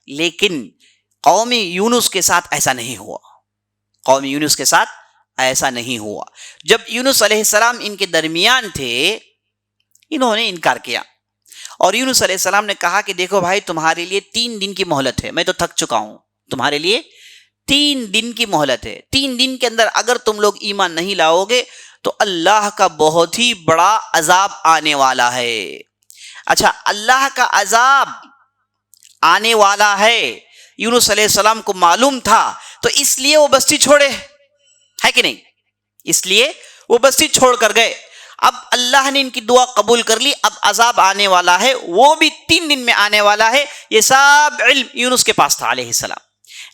لیکن قوم یونس کے ساتھ ایسا نہیں ہوا. قوم یونس کے ساتھ ایسا نہیں ہوا. جب یونس علیہ السلام ان کے درمیان تھے انہوں نے انکار کیا اور یونس علیہ السلام نے کہا کہ دیکھو بھائی تمہارے لیے 3 دن کی مہلت ہے, میں تو تھک چکا ہوں, تمہارے لیے 3 دن کی مہلت ہے. 3 دن کے اندر اگر تم لوگ ایمان نہیں لاؤ گے تو اللہ کا بہت ہی بڑا عذاب آنے والا ہے. اچھا, اللہ کا عذاب آنے والا ہے یونس علیہ السلام کو معلوم تھا, تو اس لیے وہ بستی چھوڑے, ہے کہ نہیں؟ اس لیے وہ بستی چھوڑ کر گئے. اب اللہ نے ان کی دعا قبول کر لی, اب عذاب آنے والا ہے, وہ بھی 3 دن میں آنے والا ہے. یہ سب علم یونس کے پاس تھا علیہ السلام,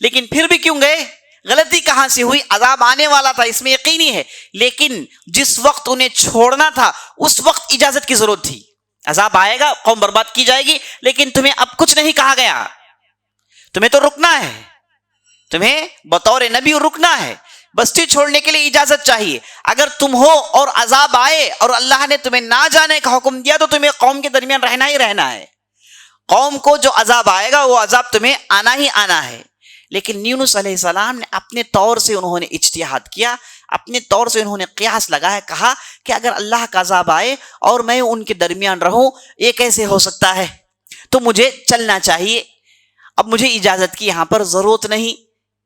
لیکن پھر بھی کیوں گئے؟ غلطی کہاں سے ہوئی؟ عذاب آنے والا تھا اس میں یقینی ہے, لیکن جس وقت انہیں چھوڑنا تھا اس وقت اجازت کی ضرورت تھی. عذاب آئے گا, قوم برباد کی جائے گی, لیکن تمہیں اب کچھ نہیں کہا گیا, تمہیں تو رکنا ہے, تمہیں بطور نبی رکنا ہے, بستی چھوڑنے کے لیے اجازت چاہیے. اگر تم ہو اور عذاب آئے اور اللہ نے تمہیں نہ جانے کا حکم دیا تو تمہیں قوم کے درمیان رہنا ہی رہنا ہے. قوم کو جو عذاب آئے گا وہ عذاب تمہیں آنا ہی آنا ہے. لیکن یونس علیہ السلام نے اپنے طور سے انہوں نے اجتہاد کیا, اپنے طور سے انہوں نے قیاس لگایا, کہا کہ اگر اللہ کا عذاب آئے اور میں ان کے درمیان رہوں یہ کیسے ہو سکتا ہے, تو مجھے چلنا چاہیے, اب مجھے اجازت کی یہاں پر ضرورت نہیں.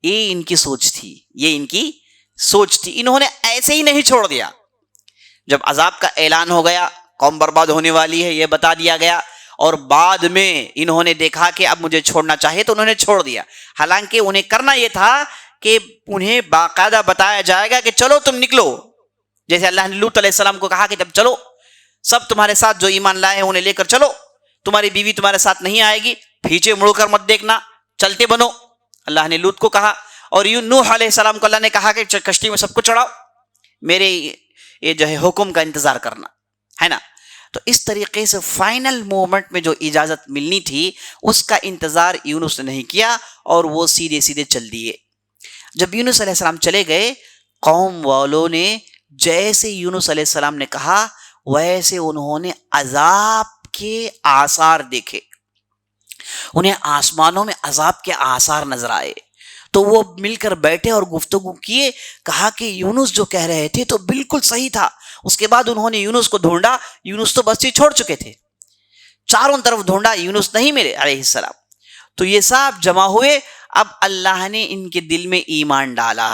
یہ ان کی سوچ تھی, یہ ان کی سوچ تھی. انہوں نے ایسے ہی نہیں چھوڑ دیا. جب عذاب کا اعلان ہو گیا, قوم برباد ہونے والی ہے یہ بتا دیا گیا, اور بعد میں انہوں نے دیکھا کہ اب مجھے چھوڑنا چاہیے تو انہوں نے چھوڑ دیا. حالانکہ انہیں کرنا یہ تھا کہ انہیں باقاعدہ بتایا جائے گا کہ چلو تم نکلو, جیسے اللہ نے لوط علیہ السلام کو کہا کہ جب چلو سب تمہارے ساتھ جو ایمان لائے ہیں انہیں لے کر چلو, تمہاری بیوی تمہارے ساتھ نہیں آئے گی, پیچھے مڑ کر مت دیکھنا, چلتے بنو. اللہ نے لوط کو کہا, اور نوح علیہ السلام کو اللہ نے کہا کہ کشتی میں سب کو چڑھاؤ, میرے یہ جو ہے حکم کا انتظار کرنا ہے نا. تو اس طریقے سے فائنل مومنٹ میں جو اجازت ملنی تھی اس کا انتظار یونس نے نہیں کیا اور وہ سیدھے سیدھے چل دیے. جب یونس علیہ السلام چلے گئے, قوم والوں نے جیسے یونس علیہ السلام نے کہا ویسے انہوں نے عذاب کے آثار دیکھے, انہیں آسمانوں میں عذاب کے آثار نظر آئے. تو وہ مل کر بیٹھے اور گفتگو کیے, کہا کہ یونس جو کہہ رہے تھے تو بالکل صحیح تھا. اس کے بعد انہوں نے یونس کو ڈھونڈا, یونس تو بستی چھوڑ چکے تھے, چاروں طرف ڈھونڈا, یونس نہیں ملے علیہ السلام. تو یہ سب جمع ہوئے, اب اللہ نے ان کے دل میں ایمان ڈالا,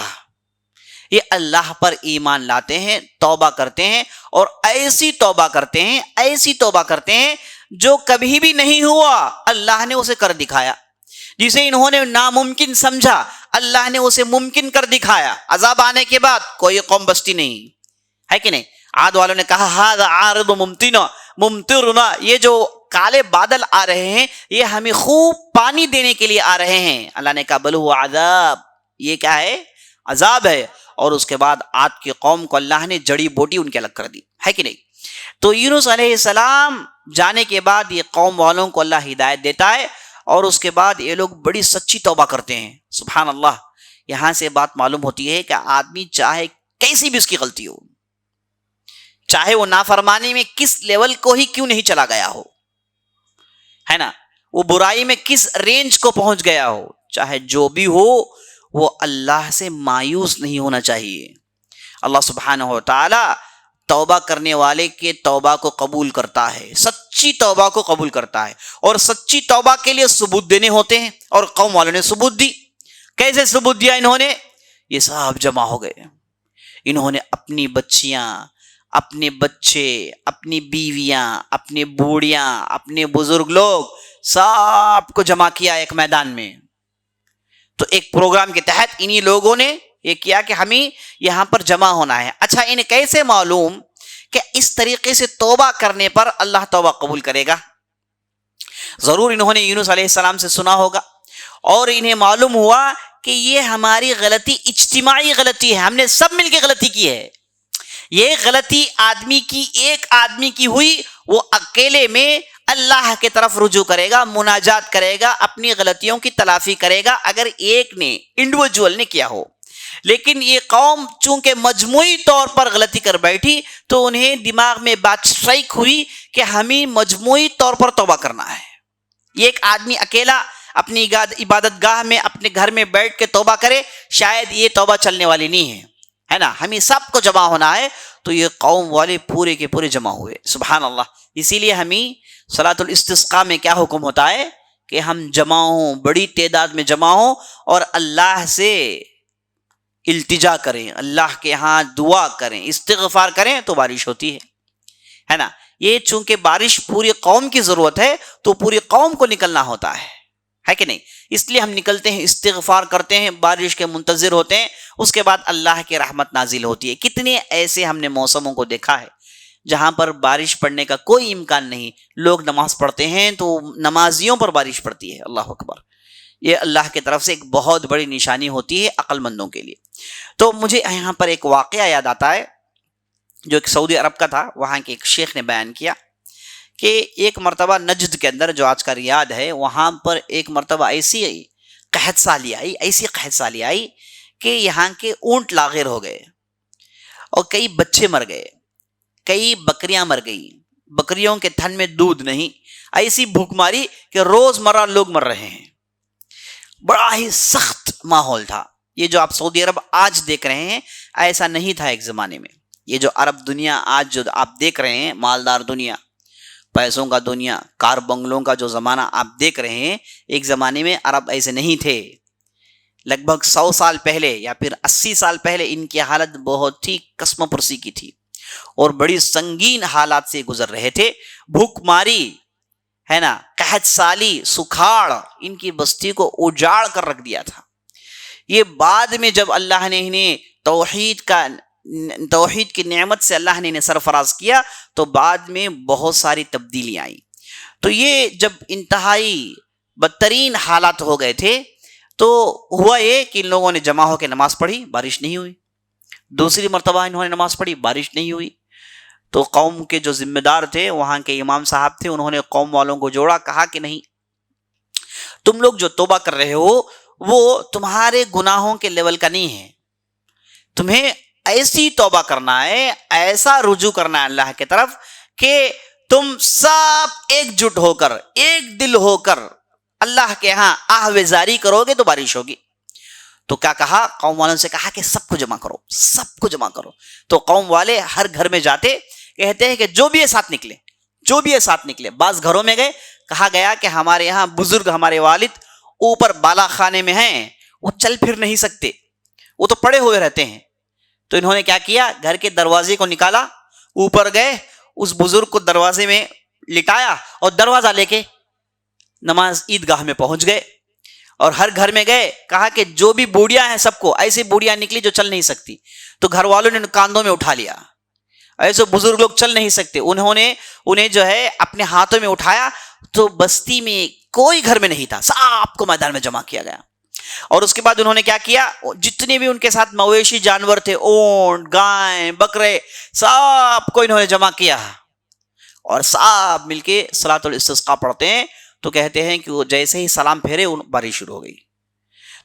یہ اللہ پر ایمان لاتے ہیں, توبہ کرتے ہیں, اور ایسی توبہ کرتے ہیں, ایسی توبہ کرتے ہیں جو کبھی بھی نہیں ہوا اللہ نے اسے کر دکھایا. جسے انہوں نے ناممکن سمجھا اللہ نے اسے ممکن کر دکھایا. عذاب آنے کے بعد کوئی قوم بستی نہیں, ہے کہ نہیں؟ عاد والوں نے کہا ھذا عارض ممطرنا, یہ جو کالے بادل آ رہے ہیں یہ ہمیں خوب پانی دینے کے لیے آ رہے ہیں. اللہ نے کہا بل هو عذاب, یہ کیا ہے؟ عذاب ہے. اور اس کے بعد عاد کی قوم کو اللہ نے جڑی بوٹی ان کے الگ کر دی, ہے کہ نہیں؟ تو یونس علیہ السلام جانے کے بعد یہ قوم والوں کو اللہ ہدایت دیتا ہے, اور اس کے بعد یہ لوگ بڑی سچی توبہ کرتے ہیں. سبحان اللہ. یہاں سے بات معلوم ہوتی ہے کہ آدمی چاہے کیسی بھی اس کی غلطی ہو, چاہے وہ نافرمانی میں کس لیول کو ہی کیوں نہیں چلا گیا ہو, ہے نا, وہ برائی میں کس رینج کو پہنچ گیا ہو, چاہے جو بھی ہو, وہ اللہ سے مایوس نہیں ہونا چاہیے. اللہ سبحانہ و تعالی توبہ کرنے والے کے توبہ کو قبول کرتا ہے, سچی توبہ کو قبول کرتا ہے, اور سچی توبہ کے لیے ثبوت دینے ہوتے ہیں, اور قوم والوں نے ثبوت دی. کیسے ثبوت دیا انہوں نے؟ یہ سب جمع ہو گئے, انہوں نے اپنی بچیاں, اپنے بچے, اپنی بیویاں, اپنے بوڑھیاں, اپنے بزرگ لوگ سب کو جمع کیا ایک میدان میں. تو ایک پروگرام کے تحت انہی لوگوں نے یہ کیا کہ ہمیں یہاں پر جمع ہونا ہے. اچھا, انہیں کیسے معلوم کہ اس طریقے سے توبہ کرنے پر اللہ توبہ قبول کرے گا؟ ضرور انہوں نے یونس علیہ السلام سے سنا ہوگا, اور انہیں معلوم ہوا کہ یہ ہماری غلطی اجتماعی غلطی ہے, ہم نے سب مل کے غلطی کی ہے. یہ غلطی ایک آدمی کی ہوئی, وہ اکیلے میں اللہ کے طرف رجوع کرے گا, مناجات کرے گا, اپنی غلطیوں کی تلافی کرے گا اگر ایک نے, انڈیویجول نے کیا ہو. لیکن یہ قوم چونکہ مجموعی طور پر غلطی کر بیٹھی تو انہیں دماغ میں بات اسٹرائک ہوئی کہ ہمیں مجموعی طور پر توبہ کرنا ہے. یہ ایک آدمی اکیلا اپنی عبادت گاہ میں اپنے گھر میں بیٹھ کے توبہ کرے, شاید یہ توبہ چلنے والی نہیں ہے نا, ہمیں سب کو جمع ہونا ہے. تو یہ قوم والے پورے کے پورے جمع ہوئے, سبحان اللہ. اسی لیے ہمیں صلاۃ الاستسقاء میں کیا حکم ہوتا ہے کہ ہم جمع ہوں, بڑی تعداد میں جمع ہوں اور اللہ سے التجا کریں, اللہ کے ہاں دعا کریں, استغفار کریں, تو بارش ہوتی ہے نا. یہ چونکہ بارش پوری قوم کی ضرورت ہے تو پوری قوم کو نکلنا ہوتا ہے کہ نہیں, اس لیے ہم نکلتے ہیں, استغفار کرتے ہیں, بارش کے منتظر ہوتے ہیں, اس کے بعد اللہ کی رحمت نازل ہوتی ہے. کتنے ایسے ہم نے موسموں کو دیکھا ہے جہاں پر بارش پڑنے کا کوئی امکان نہیں, لوگ نماز پڑھتے ہیں تو نمازیوں پر بارش پڑتی ہے. اللہ اکبر, یہ اللہ کی طرف سے ایک بہت بڑی نشانی ہوتی ہے عقل مندوں کے لیے. تو مجھے یہاں پر ایک واقعہ یاد آتا ہے جو ایک سعودی عرب کا تھا. وہاں کے ایک شیخ نے بیان کیا کہ ایک مرتبہ نجد کے اندر, جو آج کا ریاض ہے, وہاں پر ایک مرتبہ ایسی قحط سالی آئی کہ یہاں کے اونٹ لاغر ہو گئے اور کئی بچے مر گئے, کئی بکریاں مر گئی, بکریوں کے تھن میں دودھ نہیں, ایسی بھوک ماری کہ روز مرہ لوگ مر رہے ہیں. بڑا ہی سخت ماحول تھا. یہ جو آپ سعودی عرب آج دیکھ رہے ہیں ایسا نہیں تھا ایک زمانے میں. یہ جو عرب دنیا آج جو آپ دیکھ رہے ہیں, مالدار دنیا, پیسوں کا دنیا, کار بنگلوں کا جو زمانہ آپ دیکھ رہے ہیں, ایک زمانے میں عرب ایسے نہیں تھے. لگ بھگ 100 سال پہلے یا پھر 80 سال پہلے ان کی حالت بہت ہی قسم پرسی کی تھی اور بڑی سنگین حالات سے گزر رہے تھے. بھوک ماری ہے نا, قحط سالی, سکھاڑ, ان کی بستی کو اجاڑ کر رکھ دیا تھا. یہ بعد میں جب اللہ نے انہیں توحید کی نعمت سے اللہ نے انہیں سرفراز کیا تو بعد میں بہت ساری تبدیلیاں آئیں. تو یہ جب انتہائی بدترین حالات ہو گئے تھے تو ہوا یہ کہ ان لوگوں نے جمع ہو کے نماز پڑھی, بارش نہیں ہوئی. دوسری مرتبہ انہوں نے نماز پڑھی, بارش نہیں ہوئی. تو قوم کے جو ذمہ دار تھے, وہاں کے امام صاحب تھے, انہوں نے قوم والوں کو جوڑا, کہا کہ نہیں, تم لوگ جو توبہ کر رہے ہو وہ تمہارے گناہوں کے لیول کا نہیں ہے. تمہیں ایسی توبہ کرنا ہے, ایسا رجوع کرنا ہے اللہ کی طرف کہ تم سب ایک جٹ ہو کر, ایک دل ہو کر اللہ کے ہاں آہوزاری کرو گے تو بارش ہوگی. تو کیا کہا, قوم والوں سے کہا کہ سب کو جمع کرو, سب کو جمع کرو. تو قوم والے ہر گھر میں جاتے, کہتے ہیں کہ جو بھی ساتھ نکلے, جو بھی ساتھ نکلے. بعض گھروں میں گئے, کہا گیا کہ ہمارے یہاں بزرگ, ہمارے والد اوپر بالا خانے میں ہیں, وہ چل پھر نہیں سکتے, وہ تو پڑے ہوئے رہتے ہیں. تو انہوں نے کیا کیا, گھر کے دروازے کو نکالا, اوپر گئے, اس بزرگ کو دروازے میں لٹایا اور دروازہ لے کے نماز عیدگاہ میں پہنچ گئے. اور ہر گھر میں گئے, کہا کہ جو بھی بوڑھیاں ہیں سب کو, ایسی بوڑھیاں نکلی جو چل نہیں سکتی, تو گھر والوں نے کاندھوں میں اٹھا لیا. ایسے بزرگ لوگ چل نہیں سکتے, انہوں نے انہیں جو ہے اپنے ہاتھوں میں اٹھایا. تو بستی میں کوئی گھر میں نہیں تھا, سب کو میدان میں جمع کیا گیا. اور اس کے بعد انہوں نے کیا کیا, جتنے بھی ان کے ساتھ مویشی جانور تھے, اونٹ, گائیں, بکرے, سب کو انہوں نے جمع کیا اور سب مل کے صلاۃ الاستسقاء پڑھتے ہیں. تو کہتے ہیں کہ وہ جیسے ہی سلام پھیرے بارش شروع ہو گئی.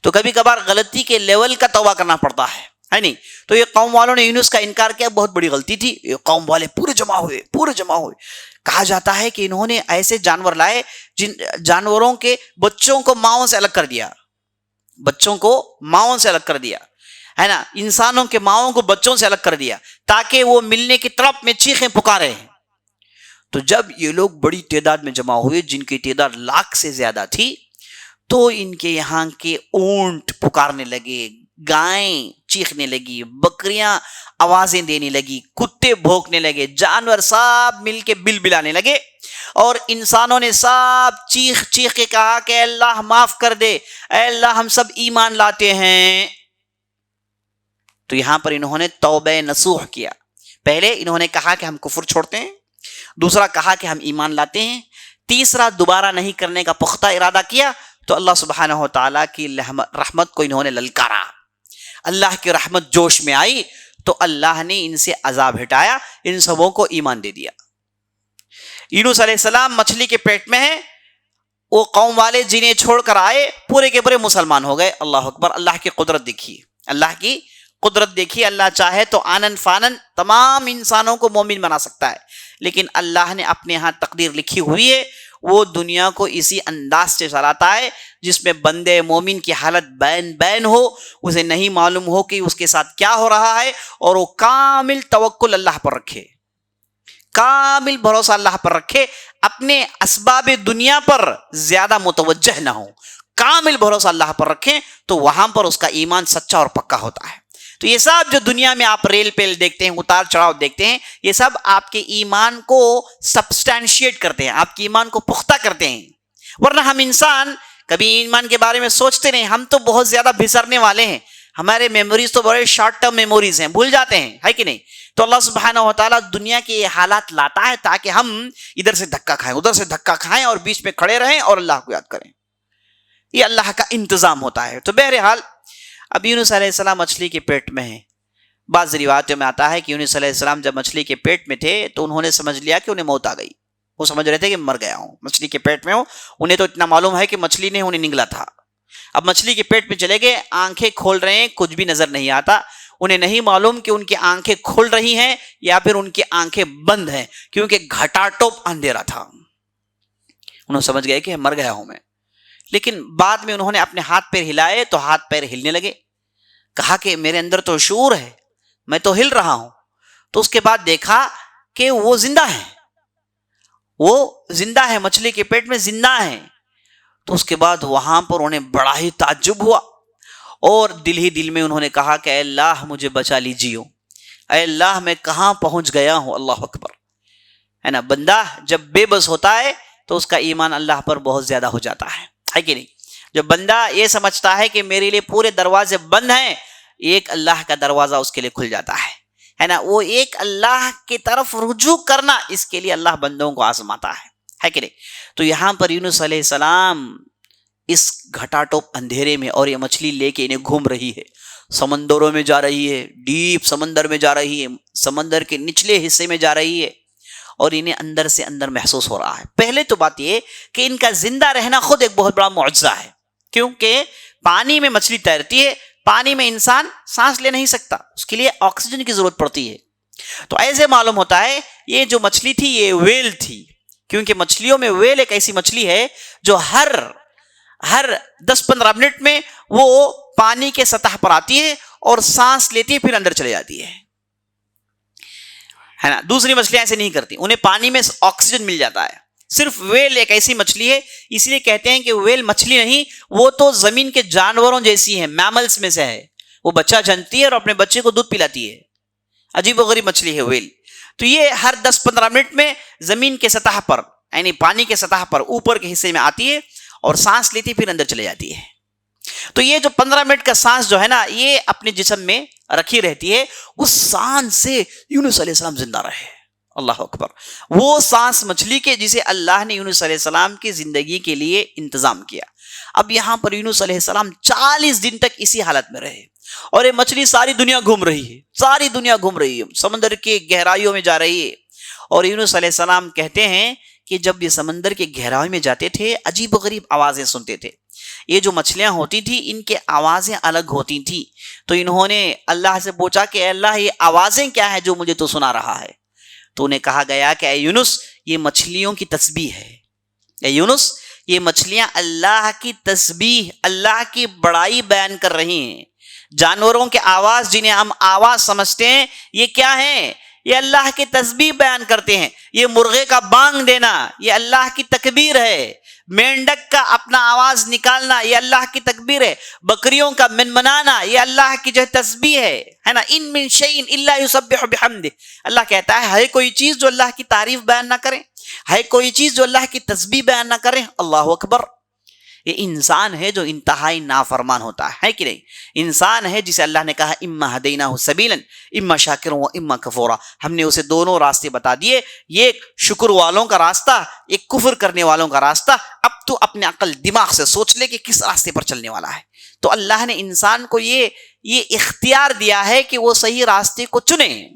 تو کبھی کبھار غلطی کے لیول کا توبہ کرنا پڑتا ہے نہیں. تو یہ قوم والوں نے یونس کا انکار کیا, بہت بڑی غلطی تھی. یہ قوم والے پورے جمع ہوئے. کہا جاتا ہے کہ انہوں نے ایسے جانور لائے جن جانوروں کے بچوں کو ماؤں سے الگ کر دیا, بچوں کو ماؤں سے الگ کر دیا ہے نا, انسانوں کے ماؤں کو بچوں سے الگ کر دیا تاکہ وہ ملنے کی طرف میں چیخیں پکارے. تو جب یہ لوگ بڑی تعداد میں جمع ہوئے, جن کی تعداد 1,00,000 سے زیادہ تھی, تو ان کے یہاں کے اونٹ پکارنے لگے, گائیں چیخنے لگی, بکریاں آوازیں دینے لگی, کتے بھونکنے لگے, جانور سب مل کے بل بلانے لگے, اور انسانوں نے سب چیخ چیخ کے کہا کہ اے اللہ معاف کر دے, اے اللہ ہم سب ایمان لاتے ہیں. تو یہاں پر انہوں نے توبہ نصوح کیا. پہلے انہوں نے کہا کہ ہم کفر چھوڑتے ہیں, دوسرا کہا کہ ہم ایمان لاتے ہیں, تیسرا دوبارہ نہیں کرنے کا پختہ ارادہ کیا. تو اللہ سبحانہ و تعالیٰ کی رحمت کو انہوں نے للکارا, اللہ کی رحمت جوش میں آئی, تو اللہ نے ان سے عذاب ہٹایا, ان سبوں کو ایمان دے دیا. یونس علیہ السلام مچھلی کے پیٹ میں ہیں, وہ قوم والے جنہیں چھوڑ کر آئے پورے کے پورے مسلمان ہو گئے. اللہ اکبر, اللہ کی قدرت دیکھیے, اللہ کی قدرت دیکھیے. اللہ چاہے تو آنن فانن تمام انسانوں کو مومن بنا سکتا ہے, لیکن اللہ نے اپنے ہاں تقدیر لکھی ہوئی ہے, وہ دنیا کو اسی انداز سے چلاتا ہے جس میں بندے مومن کی حالت بین ہو، اسے نہیں معلوم ہو کہ اس کے ساتھ کیا ہو رہا ہے، اور وہ کامل توکل اللہ پر رکھے، کامل بھروسہ اللہ پر رکھے، اپنے اسباب دنیا پر زیادہ متوجہ نہ ہو، کامل بھروسہ اللہ پر رکھیں، تو وہاں پر اس کا ایمان سچا اور پکا ہوتا ہے۔ تو یہ سب جو دنیا میں آپ ریل پیل دیکھتے ہیں، اتار چڑھاؤ دیکھتے ہیں، یہ سب آپ کے ایمان کو سبسٹینشیٹ کرتے ہیں، آپ کے ایمان کو پختہ کرتے ہیں۔ ورنہ ہم انسان کبھی ایمان کے بارے میں سوچتے نہیں، ہم تو بہت زیادہ بھسرنے والے ہیں، ہمارے میموریز تو بڑے شارٹ ٹرم میموریز ہیں، بھول جاتے ہیں، ہے کہ نہیں؟ تو اللہ سبحانہ و تعالیٰ دنیا کے یہ حالات لاتا ہے تاکہ ہم ادھر سے دھکا کھائیں، ادھر سے دھکا کھائیں، اور بیچ میں کھڑے رہیں اور اللہ کو یاد کریں۔ یہ اللہ کا انتظام ہوتا ہے۔ تو بہرحال اب یونس علیہ السلام مچھلی کے پیٹ میں ہیں۔ بعض روایتوں میں آتا ہے کہ یونس علیہ السلام جب مچھلی کے پیٹ میں تھے تو انہوں نے سمجھ لیا کہ انہیں موت آ گئی، وہ سمجھ رہے تھے کہ مر گیا ہوں، مچھلی کے پیٹ میں ہوں۔ انہیں تو اتنا معلوم ہے کہ مچھلی نے انہیں نگلا تھا، اب مچھلی کے پیٹ میں چلے گئے، آنکھیں کھول رہے ہیں، کچھ بھی نظر نہیں آتا، انہیں نہیں معلوم کہ ان کی آنکھیں کھل رہی ہیں یا پھر ان کی آنکھیں بند ہیں، کیونکہ گھٹا ٹوپ اندھیرا تھا۔ انہوں سمجھ گئے کہ مر گیا ہوں میں، لیکن بعد میں انہوں نے اپنے ہاتھ پیر ہلائے تو ہاتھ پیر ہلنے لگے، کہا کہ میرے اندر تو شعور ہے، میں تو ہل رہا ہوں۔ تو اس کے بعد دیکھا کہ وہ زندہ ہے، وہ زندہ ہے، مچھلی کے پیٹ میں زندہ ہے۔ تو اس کے بعد وہاں پر انہیں بڑا ہی تعجب ہوا، اور دل ہی دل میں انہوں نے کہا کہ اے اللہ مجھے بچا لیجیے، اے اللہ میں کہاں پہنچ گیا ہوں۔ اللہ اکبر، ہے نا؟ بندہ جب بے بس ہوتا ہے تو اس کا ایمان اللہ پر بہت زیادہ ہو جاتا ہے کہ نہیں؟ جب بندہ یہ سمجھتا ہے کہ میرے لیے پورے دروازے بند ہیں، ایک اللہ کا دروازہ اس کے لیے کھل جاتا ہے نا؟ وہ ایک اللہ کی طرف رجوع کرنا، اس کے لیے اللہ بندوں کو آزماتا ہے کہ نہیں؟ تو یہاں پر یونس علیہ السلام اس گھٹا ٹوپ اندھیرے میں، اور یہ مچھلی لے کے انہیں گھوم رہی ہے، سمندروں میں جا رہی ہے، ڈیپ سمندر میں جا رہی ہے، سمندر کے نچلے حصے میں جا رہی ہے، اور انہیں اندر سے اندر محسوس ہو رہا ہے۔ پہلے تو بات یہ کہ ان کا زندہ رہنا خود ایک بہت بڑا معجزہ ہے، کیونکہ پانی میں مچھلی تیرتی ہے، پانی میں انسان سانس لے نہیں سکتا، اس کے لیے آکسیجن کی ضرورت پڑتی ہے۔ تو ایسے معلوم ہوتا ہے یہ جو مچھلی تھی یہ ویل تھی، کیونکہ مچھلیوں میں ویل ایک ایسی مچھلی ہے جو ہر 10-15 منٹ میں وہ پانی کے سطح پر آتی ہے اور سانس لیتی ہے، پھر اندر چلے جاتی ہے نا؟ دوسری مچھلیاں ایسے نہیں کرتی، انہیں پانی میں آکسیجن مل جاتا ہے۔ صرف ویل ایک ایسی مچھلی ہے، اس لیے کہتے ہیں کہ ویل مچھلی نہیں، وہ تو زمین کے جانوروں جیسی ہے، میملز میں سے ہے، وہ بچہ جنتی ہے اور اپنے بچے کو دودھ پلاتی ہے، عجیب و غریب مچھلی ہے ویل۔ تو یہ ہر 10-15 منٹ میں زمین کے سطح پر، یعنی پانی کے سطح پر اوپر کے حصے میں آتی ہے اور سانس لیتی پھر اندر چلے جاتی ہے۔ تو یہ جو 15 منٹ کا سانس جو ہے نا، یہ اپنے جسم میں رکھی رہتی ہے، اس سانس سے یونس علیہ السلام زندہ رہے۔ اللہ اکبر، وہ سانس مچھلی کے جسے اللہ نے یونس علیہ السلام کی زندگی کے لیے انتظام کیا۔ اب یہاں پر یونس علیہ السلام 40 دن تک اسی حالت میں رہے، اور یہ مچھلی ساری دنیا گھوم رہی ہے، ساری دنیا گھوم رہی ہے، سمندر کے گہرائیوں میں جا رہی ہے۔ اور یونس علیہ السلام کہتے ہیں کہ جب یہ سمندر کے گہرائی میں جاتے تھے، عجیب و غریب آوازیں سنتے تھے۔ یہ جو مچھلیاں ہوتی تھی ان کے آوازیں الگ ہوتی تھی، تو انہوں نے اللہ سے پوچھا کہ اے اللہ یہ آوازیں کیا ہے جو مجھے تو سنا رہا ہے؟ تو انہیں کہا گیا کہ اے یونس یہ مچھلیوں کی تسبیح ہے، اے یونس یہ مچھلیاں اللہ کی تسبیح، اللہ کی بڑائی بیان کر رہی ہیں۔ جانوروں کے آواز جنہیں ہم آواز سمجھتے ہیں، یہ کیا ہیں؟ یہ اللہ کی تسبیح بیان کرتے ہیں۔ یہ مرغے کا بانگ دینا یہ اللہ کی تکبیر ہے، مینڈک کا اپنا آواز نکالنا یہ اللہ کی تکبیر ہے، بکریوں کا منمنانا یہ اللہ کی جو تسبیح ہے نا؟ ان من شیء الا یسبح بحمدہ، اللہ کہتا ہے کوئی چیز جو اللہ کی تعریف بیان نہ کرے، ہے کوئی چیز جو اللہ کی تسبیح بیان نہ کرے۔ اللہ اکبر، یہ انسان ہے جو انتہائی نافرمان ہوتا ہے کہ نہیں؟ انسان ہے جسے اللہ نے کہا اما ہدیناہ سبیلا اما شاکرا و اما کفورا، ہم نے اسے دونوں راستے بتا دیے، یہ شکر والوں کا راستہ، ایک کفر کرنے والوں کا راستہ۔ اب تو اپنے عقل دماغ سے سوچ لے کہ کس راستے پر چلنے والا ہے۔ تو اللہ نے انسان کو یہ اختیار دیا ہے کہ وہ صحیح راستے کو چنے،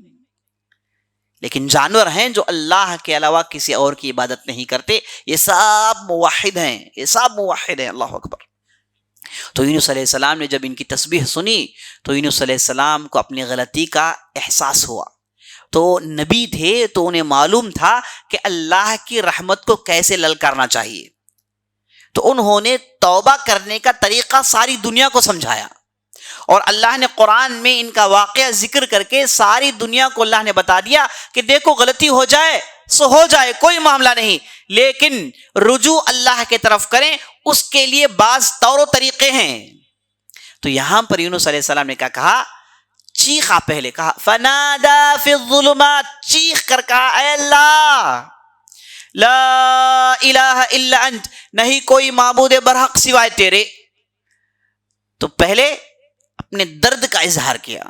لیکن جانور ہیں جو اللہ کے علاوہ کسی اور کی عبادت نہیں کرتے، یہ سب موحد ہیں، یہ سب موحد ہیں۔ اللہ اکبر۔ تو یونس علیہ السلام نے جب ان کی تسبیح سنی تو یونس علیہ السلام کو اپنی غلطی کا احساس ہوا۔ تو نبی تھے تو انہیں معلوم تھا کہ اللہ کی رحمت کو کیسے للکارنا چاہیے۔ تو انہوں نے توبہ کرنے کا طریقہ ساری دنیا کو سمجھایا، اور اللہ نے قرآن میں ان کا واقعہ ذکر کر کے ساری دنیا کو اللہ نے بتا دیا کہ دیکھو غلطی ہو جائے سو ہو جائے، کوئی معاملہ نہیں، لیکن رجوع اللہ کے طرف کریں، اس کے لیے بعض طور و طریقے ہیں۔ تو یہاں پر یونس علیہ السلام نے کیا کہا؟ چیخا، پہلے کہا فنادا فی الظلمات، چیخ کر کہا اے اللہ لا الہ الا انت، نہیں کوئی معبود برحق سوائے تیرے۔ تو پہلے اپنے درد کا اظہار کیا،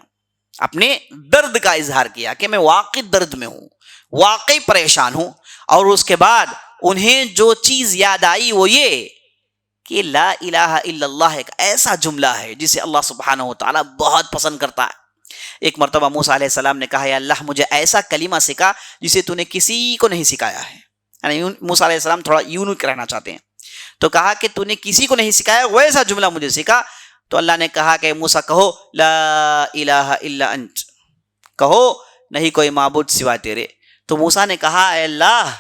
اپنے درد کا اظہار کیا کہ میں واقعی درد میں ہوں، واقعی پریشان ہوں، اور اس کے بعد انہیں جو چیز یاد آئی وہ یہ کہ لا الہ الا اللہ ایک ایسا جملہ ہے جسے اللہ سبحانہ و تعالیٰ بہت پسند کرتا ہے۔ ایک مرتبہ موسیٰ علیہ السلام نے کہا یا اللہ مجھے ایسا کلمہ سکھا جسے تو نے کسی کو نہیں سکھایا ہے، یعنی موسیٰ علیہ السلام تھوڑا یونیک رہنا چاہتے ہیں، تو کہا کہ تو نے کسی کو نہیں سکھایا ویسا جملہ مجھے سکھا۔ تو اللہ نے کہا کہ موسیٰ کہو لا الہ الا انت، کہو نہیں کوئی معبود سوائے تیرے۔ تو موسیٰ نے کہا اے اللہ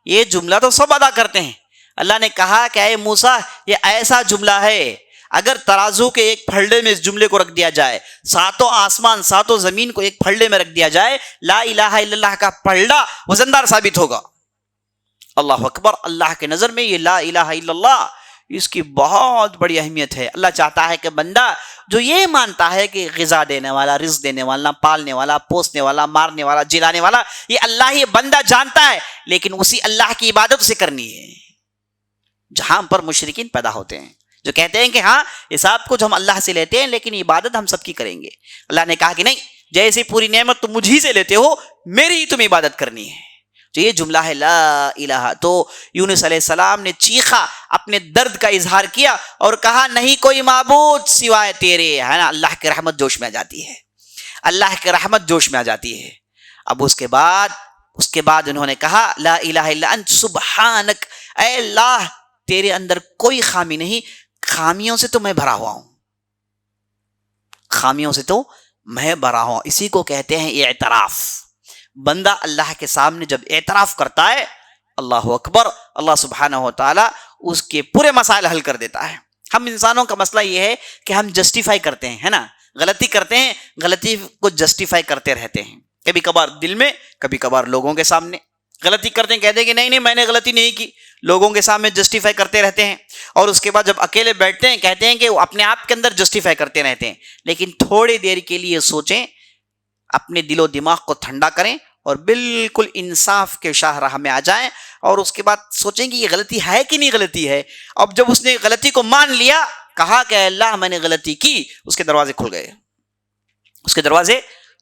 یہ جملہ تو سب ادا کرتے ہیں۔ اللہ نے کہا کہ اے موسیٰ یہ ایسا جملہ ہے اگر ترازو کے ایک پھلڑے میں اس جملے کو رکھ دیا جائے، ساتوں آسمان ساتوں زمین کو ایک پھلڑے میں رکھ دیا جائے، لا الہ الا اللہ کا پھلڑا وزندار ثابت ہوگا۔ اللہ اکبر، اللہ کے نظر میں یہ لا الہ الا اللہ اس کی بہت بڑی اہمیت ہے۔ اللہ چاہتا ہے کہ بندہ جو یہ مانتا ہے کہ غذا دینے والا، رزق دینے والا، پالنے والا، پوسنے والا، مارنے والا، جلانے والا یہ اللہ ہی بندہ جانتا ہے، لیکن اسی اللہ کی عبادت اسے کرنی ہے۔ جہاں پر مشرکین پیدا ہوتے ہیں جو کہتے ہیں کہ ہاں یہ سب کچھ ہم اللہ سے لیتے ہیں لیکن عبادت ہم سب کی کریں گے، اللہ نے کہا کہ نہیں، جیسے پوری نعمت تم مجھ ہی سے لیتے ہو میری ہی تم عبادت کرنی ہے۔ تو یہ جملہ ہے لا الہ۔ تو یونس علیہ السلام نے چیخا، اپنے درد کا اظہار کیا اور کہا نہیں کوئی معبود سوائے تیرے، ہے نا۔ اللہ کی رحمت جوش میں آ جاتی ہے، اللہ کی رحمت جوش میں آ جاتی ہے۔ اب اس کے بعد انہوں نے کہا لا الہ الا انت سبحانک، اے اللہ تیرے اندر کوئی خامی نہیں، خامیوں سے تو میں بھرا ہوا ہوں، خامیوں سے تو میں بھرا ہوں۔ اسی کو کہتے ہیں اعتراف۔ بندہ اللہ کے سامنے جب اعتراف کرتا ہے، اللہ اکبر، اللہ سبحانہ و تعالیٰ اس کے پورے مسائل حل کر دیتا ہے۔ ہم انسانوں کا مسئلہ یہ ہے کہ ہم جسٹیفائی کرتے ہیں، ہے نا، غلطی کرتے ہیں، غلطی کو جسٹیفائی کرتے رہتے ہیں، کبھی کبھار دل میں، کبھی کبھار لوگوں کے سامنے غلطی کرتے ہیں، کہتے ہیں کہ نہیں میں نے غلطی نہیں کی، لوگوں کے سامنے جسٹیفائی کرتے رہتے ہیں، اور اس کے بعد جب اکیلے بیٹھتے ہیں کہتے ہیں کہ وہ اپنے آپ کے اندر جسٹیفائی کرتے رہتے ہیں۔ لیکن تھوڑی دیر کے لیے سوچیں، اپنے دل و دماغ کو ٹھنڈا کریں اور بالکل انصاف کے شاہراہ میں آ جائیں، اور اس کے بعد سوچیں کہ یہ غلطی ہے کہ نہیں غلطی ہے۔ اب جب اس نے غلطی کو مان لیا، کہا کہ اللہ میں نے غلطی کی، اس کے دروازے کھل گئے، اس کے دروازے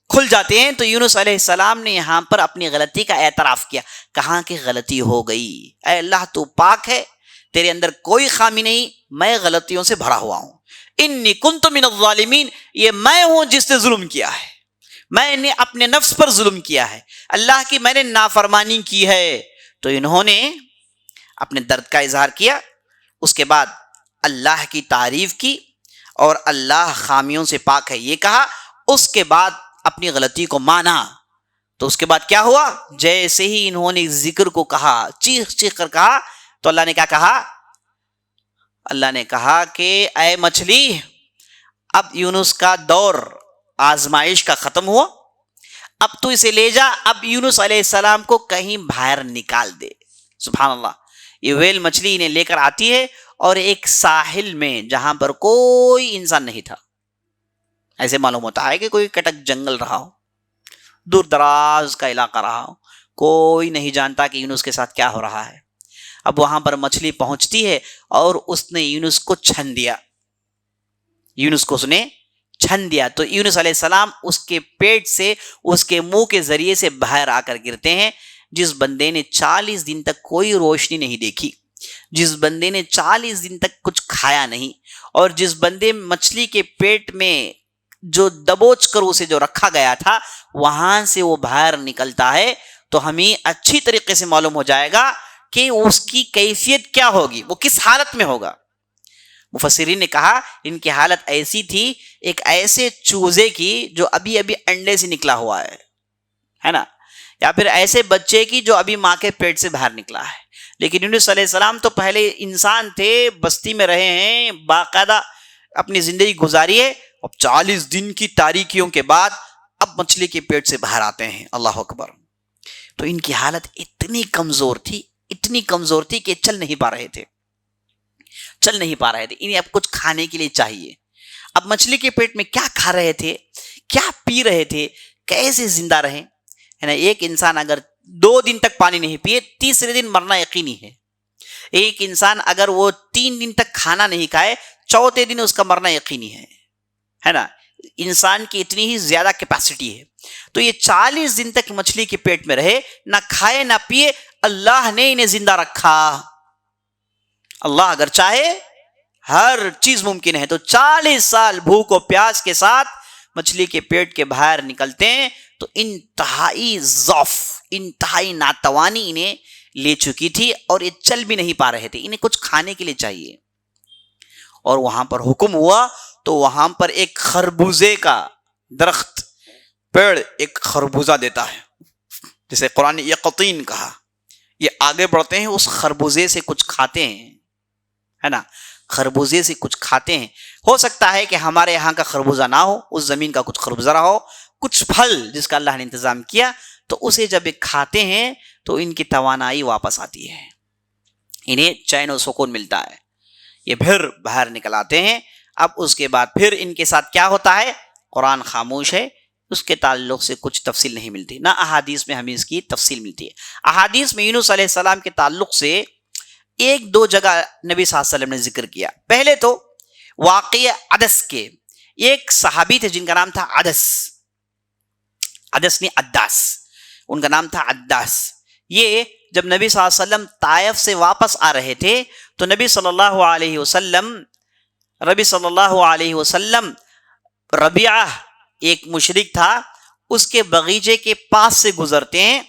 کھل جاتے ہیں۔ تو یونس علیہ السلام نے یہاں پر اپنی غلطی کا اعتراف کیا، کہا کہ غلطی ہو گئی، اے اللہ تو پاک ہے، تیرے اندر کوئی خامی نہیں، میں غلطیوں سے بھرا ہوا ہوں، انی کنت من الظالمین، یہ میں ہوں جس نے ظلم کیا ہے، میں نے اپنے نفس پر ظلم کیا ہے، اللہ کی میں نے نافرمانی کی ہے۔ تو انہوں نے اپنے درد کا اظہار کیا، اس کے بعد اللہ کی تعریف کی اور اللہ خامیوں سے پاک ہے یہ کہا، اس کے بعد اپنی غلطی کو مانا۔ تو اس کے بعد کیا ہوا؟ جیسے ہی انہوں نے ذکر کو کہا، چیخ چیخ کر کہا، تو اللہ نے کیا کہا؟ اللہ نے کہا کہ اے مچھلی، اب یونس کا دور آزمائش کا ختم ہوا، اب تو اسے لے جا، اب یونس علیہ السلام کو کہیں باہر نکال دے۔ سبحان اللہ، یہ ویل مچھلی انہیں لے کر آتی ہے اور ایک ساحل میں جہاں پر کوئی انسان نہیں تھا، ایسے معلوم ہوتا ہے کہ کوئی کٹک جنگل رہا ہو، دور دراز کا علاقہ رہا ہو، کوئی نہیں جانتا کہ یونس کے ساتھ کیا ہو رہا ہے۔ اب وہاں پر مچھلی پہنچتی ہے اور اس نے یونس کو چھن دیا، یونس کو اس نے چھن دیا۔ تو یونس علیہ السلام اس کے پیٹ سے، اس کے منہ کے ذریعے سے باہر آ کر گرتے ہیں۔ جس بندے نے 40 دن تک کوئی روشنی نہیں دیکھی، جس بندے نے 40 دن تک کچھ کھایا نہیں، اور جس بندے مچھلی کے پیٹ میں جو دبوچ کر اسے جو رکھا گیا تھا وہاں سے وہ باہر نکلتا ہے، تو ہمیں اچھی طریقے سے معلوم ہو جائے گا کہ اس کی کیفیت کیا ہوگی، وہ کس حالت میں ہوگا۔ مفسرین نے کہا ان کی حالت ایسی تھی، ایک ایسے چوزے کی جو ابھی ابھی انڈے سے نکلا ہوا ہے نا، یا پھر ایسے بچے کی جو ابھی ماں کے پیٹ سے باہر نکلا ہے. لیکن یونس علیہ السلام تو پہلے انسان تھے، بستی میں رہے ہیں، باقاعدہ اپنی زندگی گزاری ہے، اب 40 دن کی تاریکیوں کے بعد اب مچھلی کے پیٹ سے باہر آتے ہیں. اللہ اکبر. تو ان کی حالت اتنی کمزور تھی کہ چل نہیں پا رہے تھے. انہیں اب کچھ کھانے کے لیے چاہیے. اب مچھلی کے پیٹ میں کیا کھا رہے تھے، کیا پی رہے تھے، کیسے زندہ رہیں؟ ہے نا، ایک انسان اگر 2 دن تک پانی نہیں پیے، تیسرے دن مرنا یقینی ہے. ایک انسان اگر وہ 3 دن تک کھانا نہیں کھائے، چوتھے دن اس کا مرنا یقینی ہے نا. انسان کی اتنی ہی زیادہ کیپیسٹی ہے. تو یہ 40 دن تک مچھلی کے پیٹ میں رہے، نہ کھائے نہ پیے، اللہ نے انہیں زندہ رکھا. اللہ اگر چاہے ہر چیز ممکن ہے. تو 40 سال بھوک و پیاس کے ساتھ مچھلی کے پیٹ کے باہر نکلتے ہیں تو انتہائی ضعف، انتہائی ناتوانی انہیں لے چکی تھی اور یہ چل بھی نہیں پا رہے تھے. انہیں کچھ کھانے کے لیے چاہیے. اور وہاں پر حکم ہوا تو وہاں پر ایک خربوزے کا درخت، پیڑ ایک خربوزہ دیتا ہے، جسے قرآن نے یقطین کہا. یہ آگے بڑھتے ہیں، اس خربوزے سے کچھ کھاتے ہیں، ہے نا، خربوزے سے کچھ کھاتے ہیں. ہو سکتا ہے کہ ہمارے یہاں کا خربوزہ نہ ہو، اس زمین کا کچھ خربوزہ رہا ہو، کچھ پھل جس کا اللہ نے انتظام کیا، تو اسے جب ایک کھاتے ہیں تو ان کی توانائی واپس آتی ہے، انہیں چین و سکون ملتا ہے. یہ پھر باہر نکل آتے ہیں. اب اس کے بعد پھر ان کے ساتھ کیا ہوتا ہے، قرآن خاموش ہے، اس کے تعلق سے کچھ تفصیل نہیں ملتی، نہ احادیث میں ہمیں اس کی تفصیل ملتی ہے. احادیث میں یونس علیہ السلام کے تعلق سے 1-2 جگہ نبی صلی اللہ علیہ وسلم نے ذکر کیا. پہلے تو واقعہ عدس کے ایک صحابی تھے جن کا نام تھا عدس نہیں عداس، ان کا نام تھا عداس. یہ جب نبی صلی اللہ علیہ وسلم طائف سے واپس آ رہے تھے تو نبی صلی اللہ علیہ وسلم ربیعہ ایک مشرک تھا، اس کے باغیچے کے پاس سے گزرتے ہیں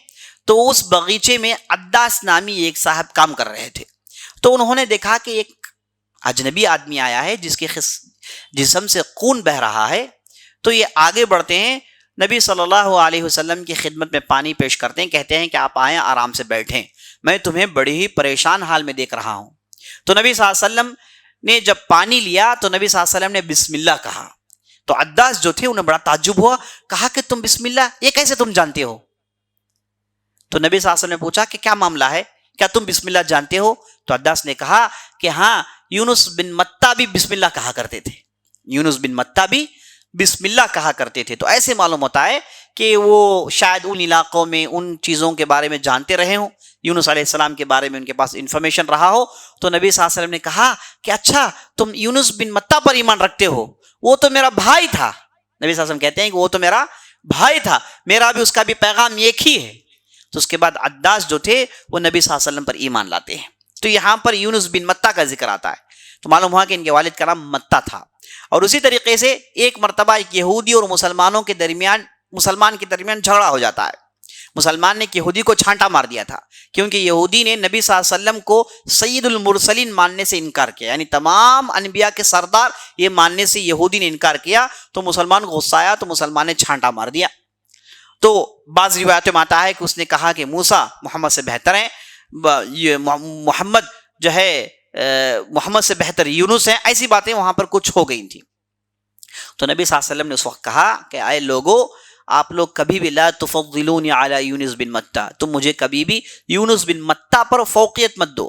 تو اس باغیچے میں عداس نامی ایک صاحب کام کر رہے تھے. تو انہوں نے دیکھا کہ ایک اجنبی آدمی آیا ہے جس کے جسم سے خون بہ رہا ہے. تو یہ آگے بڑھتے ہیں، نبی صلی اللہ علیہ وسلم کی خدمت میں پانی پیش کرتے ہیں، کہتے ہیں کہ آپ آئیں، آرام سے بیٹھیں، میں تمہیں بڑی ہی پریشان حال میں دیکھ رہا ہوں. تو نبی صلی اللہ علیہ وسلم نے جب پانی لیا تو نبی صلی اللہ علیہ وسلم نے بسم اللہ کہا. تو عداس جو تھے انہیں بڑا تعجب ہوا، کہا کہ تم بسم اللہ یہ کیسے تم جانتے ہو؟ تو نبی صلی اللہ علیہ وسلم نے پوچھا کہ کیا معاملہ ہے، کیا تم بسم اللہ جانتے ہو؟ تو عداس نے کہا کہ ہاں، یونس بن متہ بھی بسم اللہ کہا کرتے تھے، یونس بن متہ بھی بسم اللہ کہا کرتے تھے. تو ایسے معلوم ہوتا ہے کہ وہ شاید ان علاقوں میں ان چیزوں کے بارے میں جانتے رہے ہوں، یونس علیہ السلام کے بارے میں ان کے پاس انفارمیشن رہا ہو. تو نبی صلی اللہ علیہ وسلم نے کہا کہ اچھا تم یونس بن متہ پر ایمان رکھتے ہو، وہ تو میرا بھائی تھا. نبی صلی اللہ علیہ وسلم کہتے ہیں کہ وہ تو میرا بھائی تھا، میرا بھی اس کا بھی پیغام ایک ہی ہے. تو اس کے بعد عداس جو تھے وہ نبی صلی اللہ علیہ وسلم پر ایمان لاتے ہیں. تو یہاں پر یونس بن متہ کا ذکر آتا ہے، تو معلوم ہوا کہ ان کے والد کا نام متہ تھا. اور اسی طریقے سے ایک مرتبہ ایک یہودی اور مسلمان کے درمیان جھگڑا ہو جاتا ہے. مسلمان نے یہودی کو چھانٹا مار دیا تھا کیونکہ یہودی نے نبی صلی اللہ علیہ وسلم کو سید المرسلین ماننے سے انکار کیا، یعنی تمام انبیاء کے سردار یہ ماننے سے یہودی نے انکار کیا. تو مسلمان کو غصہ آیا تو مسلمان نے چھانٹا مار دیا. تو بعض روایتوں میں آتا ہے کہ اس نے کہا کہ موسیٰ محمد سے بہتر ہیں، یہ محمد جو ہے محمد سے بہتر یونس ہیں. ایسی باتیں وہاں پر کچھ ہو گئی تھیں. تو نبی صلی اللہ علیہ وسلم نے اس وقت کہا کہ اے لوگو، آپ لوگ کبھی بھی لا تفضلونی علی یونس بن متہ، تم مجھے کبھی بھی یونس بن متہ پر فوقیت مت دو.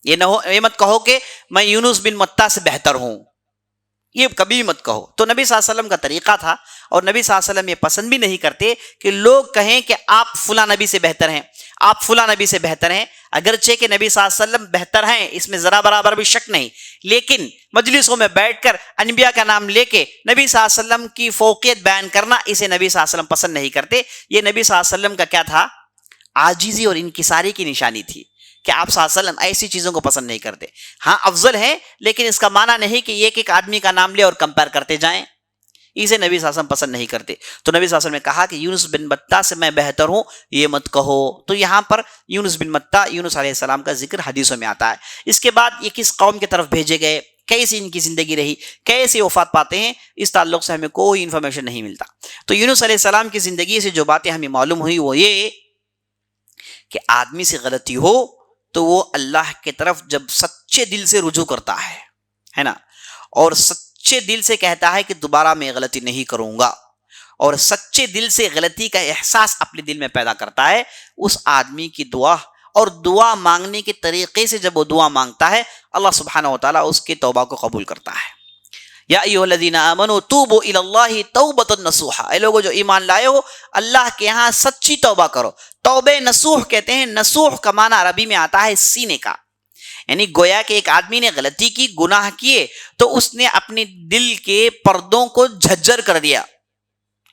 یہ مت کہو کہ میں یونس بن متہ سے بہتر ہوں، یہ کبھی مت کہو. تو نبی صلی اللہ علیہ وسلم کا طریقہ تھا، اور نبی صلی اللہ علیہ وسلم یہ پسند بھی نہیں کرتے کہ لوگ کہیں کہ آپ فلاں نبی سے بہتر ہیں، آپ فلاں نبی سے بہتر ہیں. اگرچہ کہ نبی صلی اللہ علیہ وسلم بہتر ہیں، اس میں ذرا برابر بھی شک نہیں، لیکن مجلسوں میں بیٹھ کر انبیاء کا نام لے کے نبی صلی اللہ علیہ وسلم کی فوقیت بیان کرنا، اسے نبی صلی اللہ علیہ وسلم پسند نہیں کرتے. یہ نبی صلی اللہ علیہ وسلم کا کیا تھا؟ عاجزی اور انکساری کی نشانی تھی کہ آپ صلی اللہ علیہ وسلم ایسی چیزوں کو پسند نہیں کرتے. ہاں افضل ہے، لیکن اس کا معنی نہیں کہ ایک ایک آدمی کا نام لے اور کمپیئر کرتے جائیں، اسے نبی صلی اللہ علیہ وسلم پسند نہیں کرتے. تو نبی صلی اللہ علیہ وسلم نے کہا کہ یونس بن متہ سے میں بہتر ہوں، یہ مت کہو. تو یہاں پر یونس بن متہ، یونس علیہ السلام کا ذکر حدیثوں میں آتا ہے. اس کے بعد یہ کس قوم کی طرف بھیجے گئے، کیسی ان کی زندگی رہی, کیسے وفات پاتے ہیں, اس تعلق سے ہمیں کوئی انفارمیشن نہیں ملتا. تو یونس علیہ السلام کی زندگی سے جو باتیں ہمیں معلوم ہوئی وہ یہ کہ آدمی سے غلطی ہو تو وہ اللہ کی طرف جب سچے دل سے رجوع کرتا ہے نا, اور سچے دل سے کہتا ہے کہ دوبارہ میں غلطی نہیں کروں گا, اور سچے دل سے غلطی کا احساس اپنے دل میں پیدا کرتا ہے, اس آدمی کی دعا اور دعا مانگنے کے طریقے سے جب وہ دعا مانگتا ہے اللہ سبحانہ و تعالیٰ اس کی توبہ کو قبول کرتا ہے. یا ایھا الذین آمنوا توبوا الی اللہ توبۃ نصوحا, اے لوگوں جو ایمان لائے ہو اللہ کے ہاں سچی توبہ کرو. توبہ نصوح کہتے ہیں, نصوح کا معنی عربی میں آتا ہے سینے کا, یعنی گویا کہ ایک آدمی نے غلطی کی, گناہ کیے, تو اس نے اپنے دل کے پردوں کو جھجر کر دیا,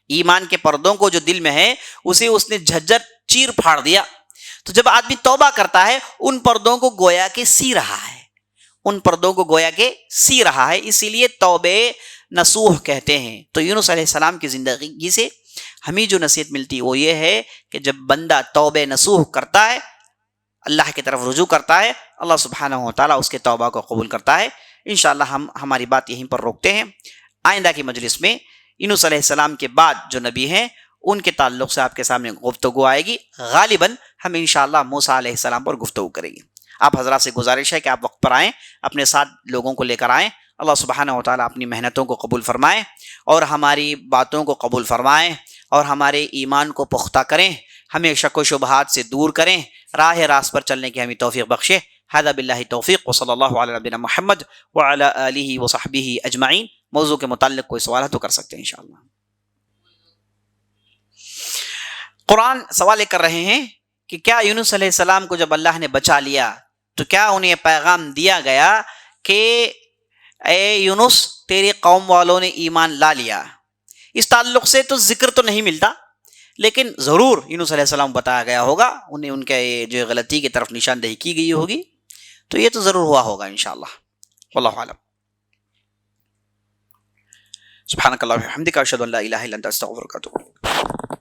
ایمان کے پردوں کو جو دل میں ہے اسے اس نے جھجر چیر پھاڑ دیا. تو جب آدمی توبہ کرتا ہے ان پردوں کو گویا کہ سی رہا ہے, ان پردوں کو گویا کہ سی رہا ہے, اسی لیے توبہ نصوح کہتے ہیں. تو یونس علیہ السلام کی زندگی سے ہمیں جو نصیحت ملتی وہ یہ ہے کہ جب بندہ توبہ نصوح کرتا ہے, اللہ کی طرف رجوع کرتا ہے, اللہ سبحانہ و تعالیٰ اس کے توبہ کو قبول کرتا ہے. انشاءاللہ ہم ہماری بات یہیں پر روکتے ہیں. آئندہ کی مجلس میں یونس علیہ السلام کے بعد جو نبی ہیں ان کے تعلق سے آپ کے سامنے گفتگو آئے گی. غالباً ہم انشاءاللہ موسیٰ علیہ السلام پر گفتگو کریں گے. آپ حضرات سے گزارش ہے کہ آپ وقت پر آئیں, اپنے ساتھ لوگوں کو لے کر آئیں. اللہ سبحانہ و تعالیٰ اپنی محنتوں کو قبول فرمائے اور ہماری باتوں کو قبول فرمائیں اور ہمارے ایمان کو پختہ کریں, ہمیں شک و شبہات سے دور کریں, راہ راست پر چلنے کی ہمیں توفیق بخشے. ھذا باللہ توفیق وصلی اللہ علی نبینا محمد وعلی آلہ وصحبہ اجمعین. موضوع کے متعلق کوئی سوال ہے تو کر سکتے ہیں انشاءاللہ. قرآن سوال یہ کر رہے ہیں کہ کیا یونس علیہ السلام کو جب اللہ نے بچا لیا تو کیا انہیں پیغام دیا گیا کہ اے یونس تیری قوم والوں نے ایمان لا لیا؟ اس تعلق سے تو ذکر تو نہیں ملتا, لیکن ضرور یونس علیہ السلام بتایا گیا ہوگا, انہیں ان کے جو غلطی کی طرف نشاندہی کی گئی ہوگی, تو یہ تو ضرور ہوا ہوگا انشاءاللہ. واللہ اعلم. سبحانک اللہم وبحمدک اشہد ان لا الہ الا انت استغفرک و اتوب الیک.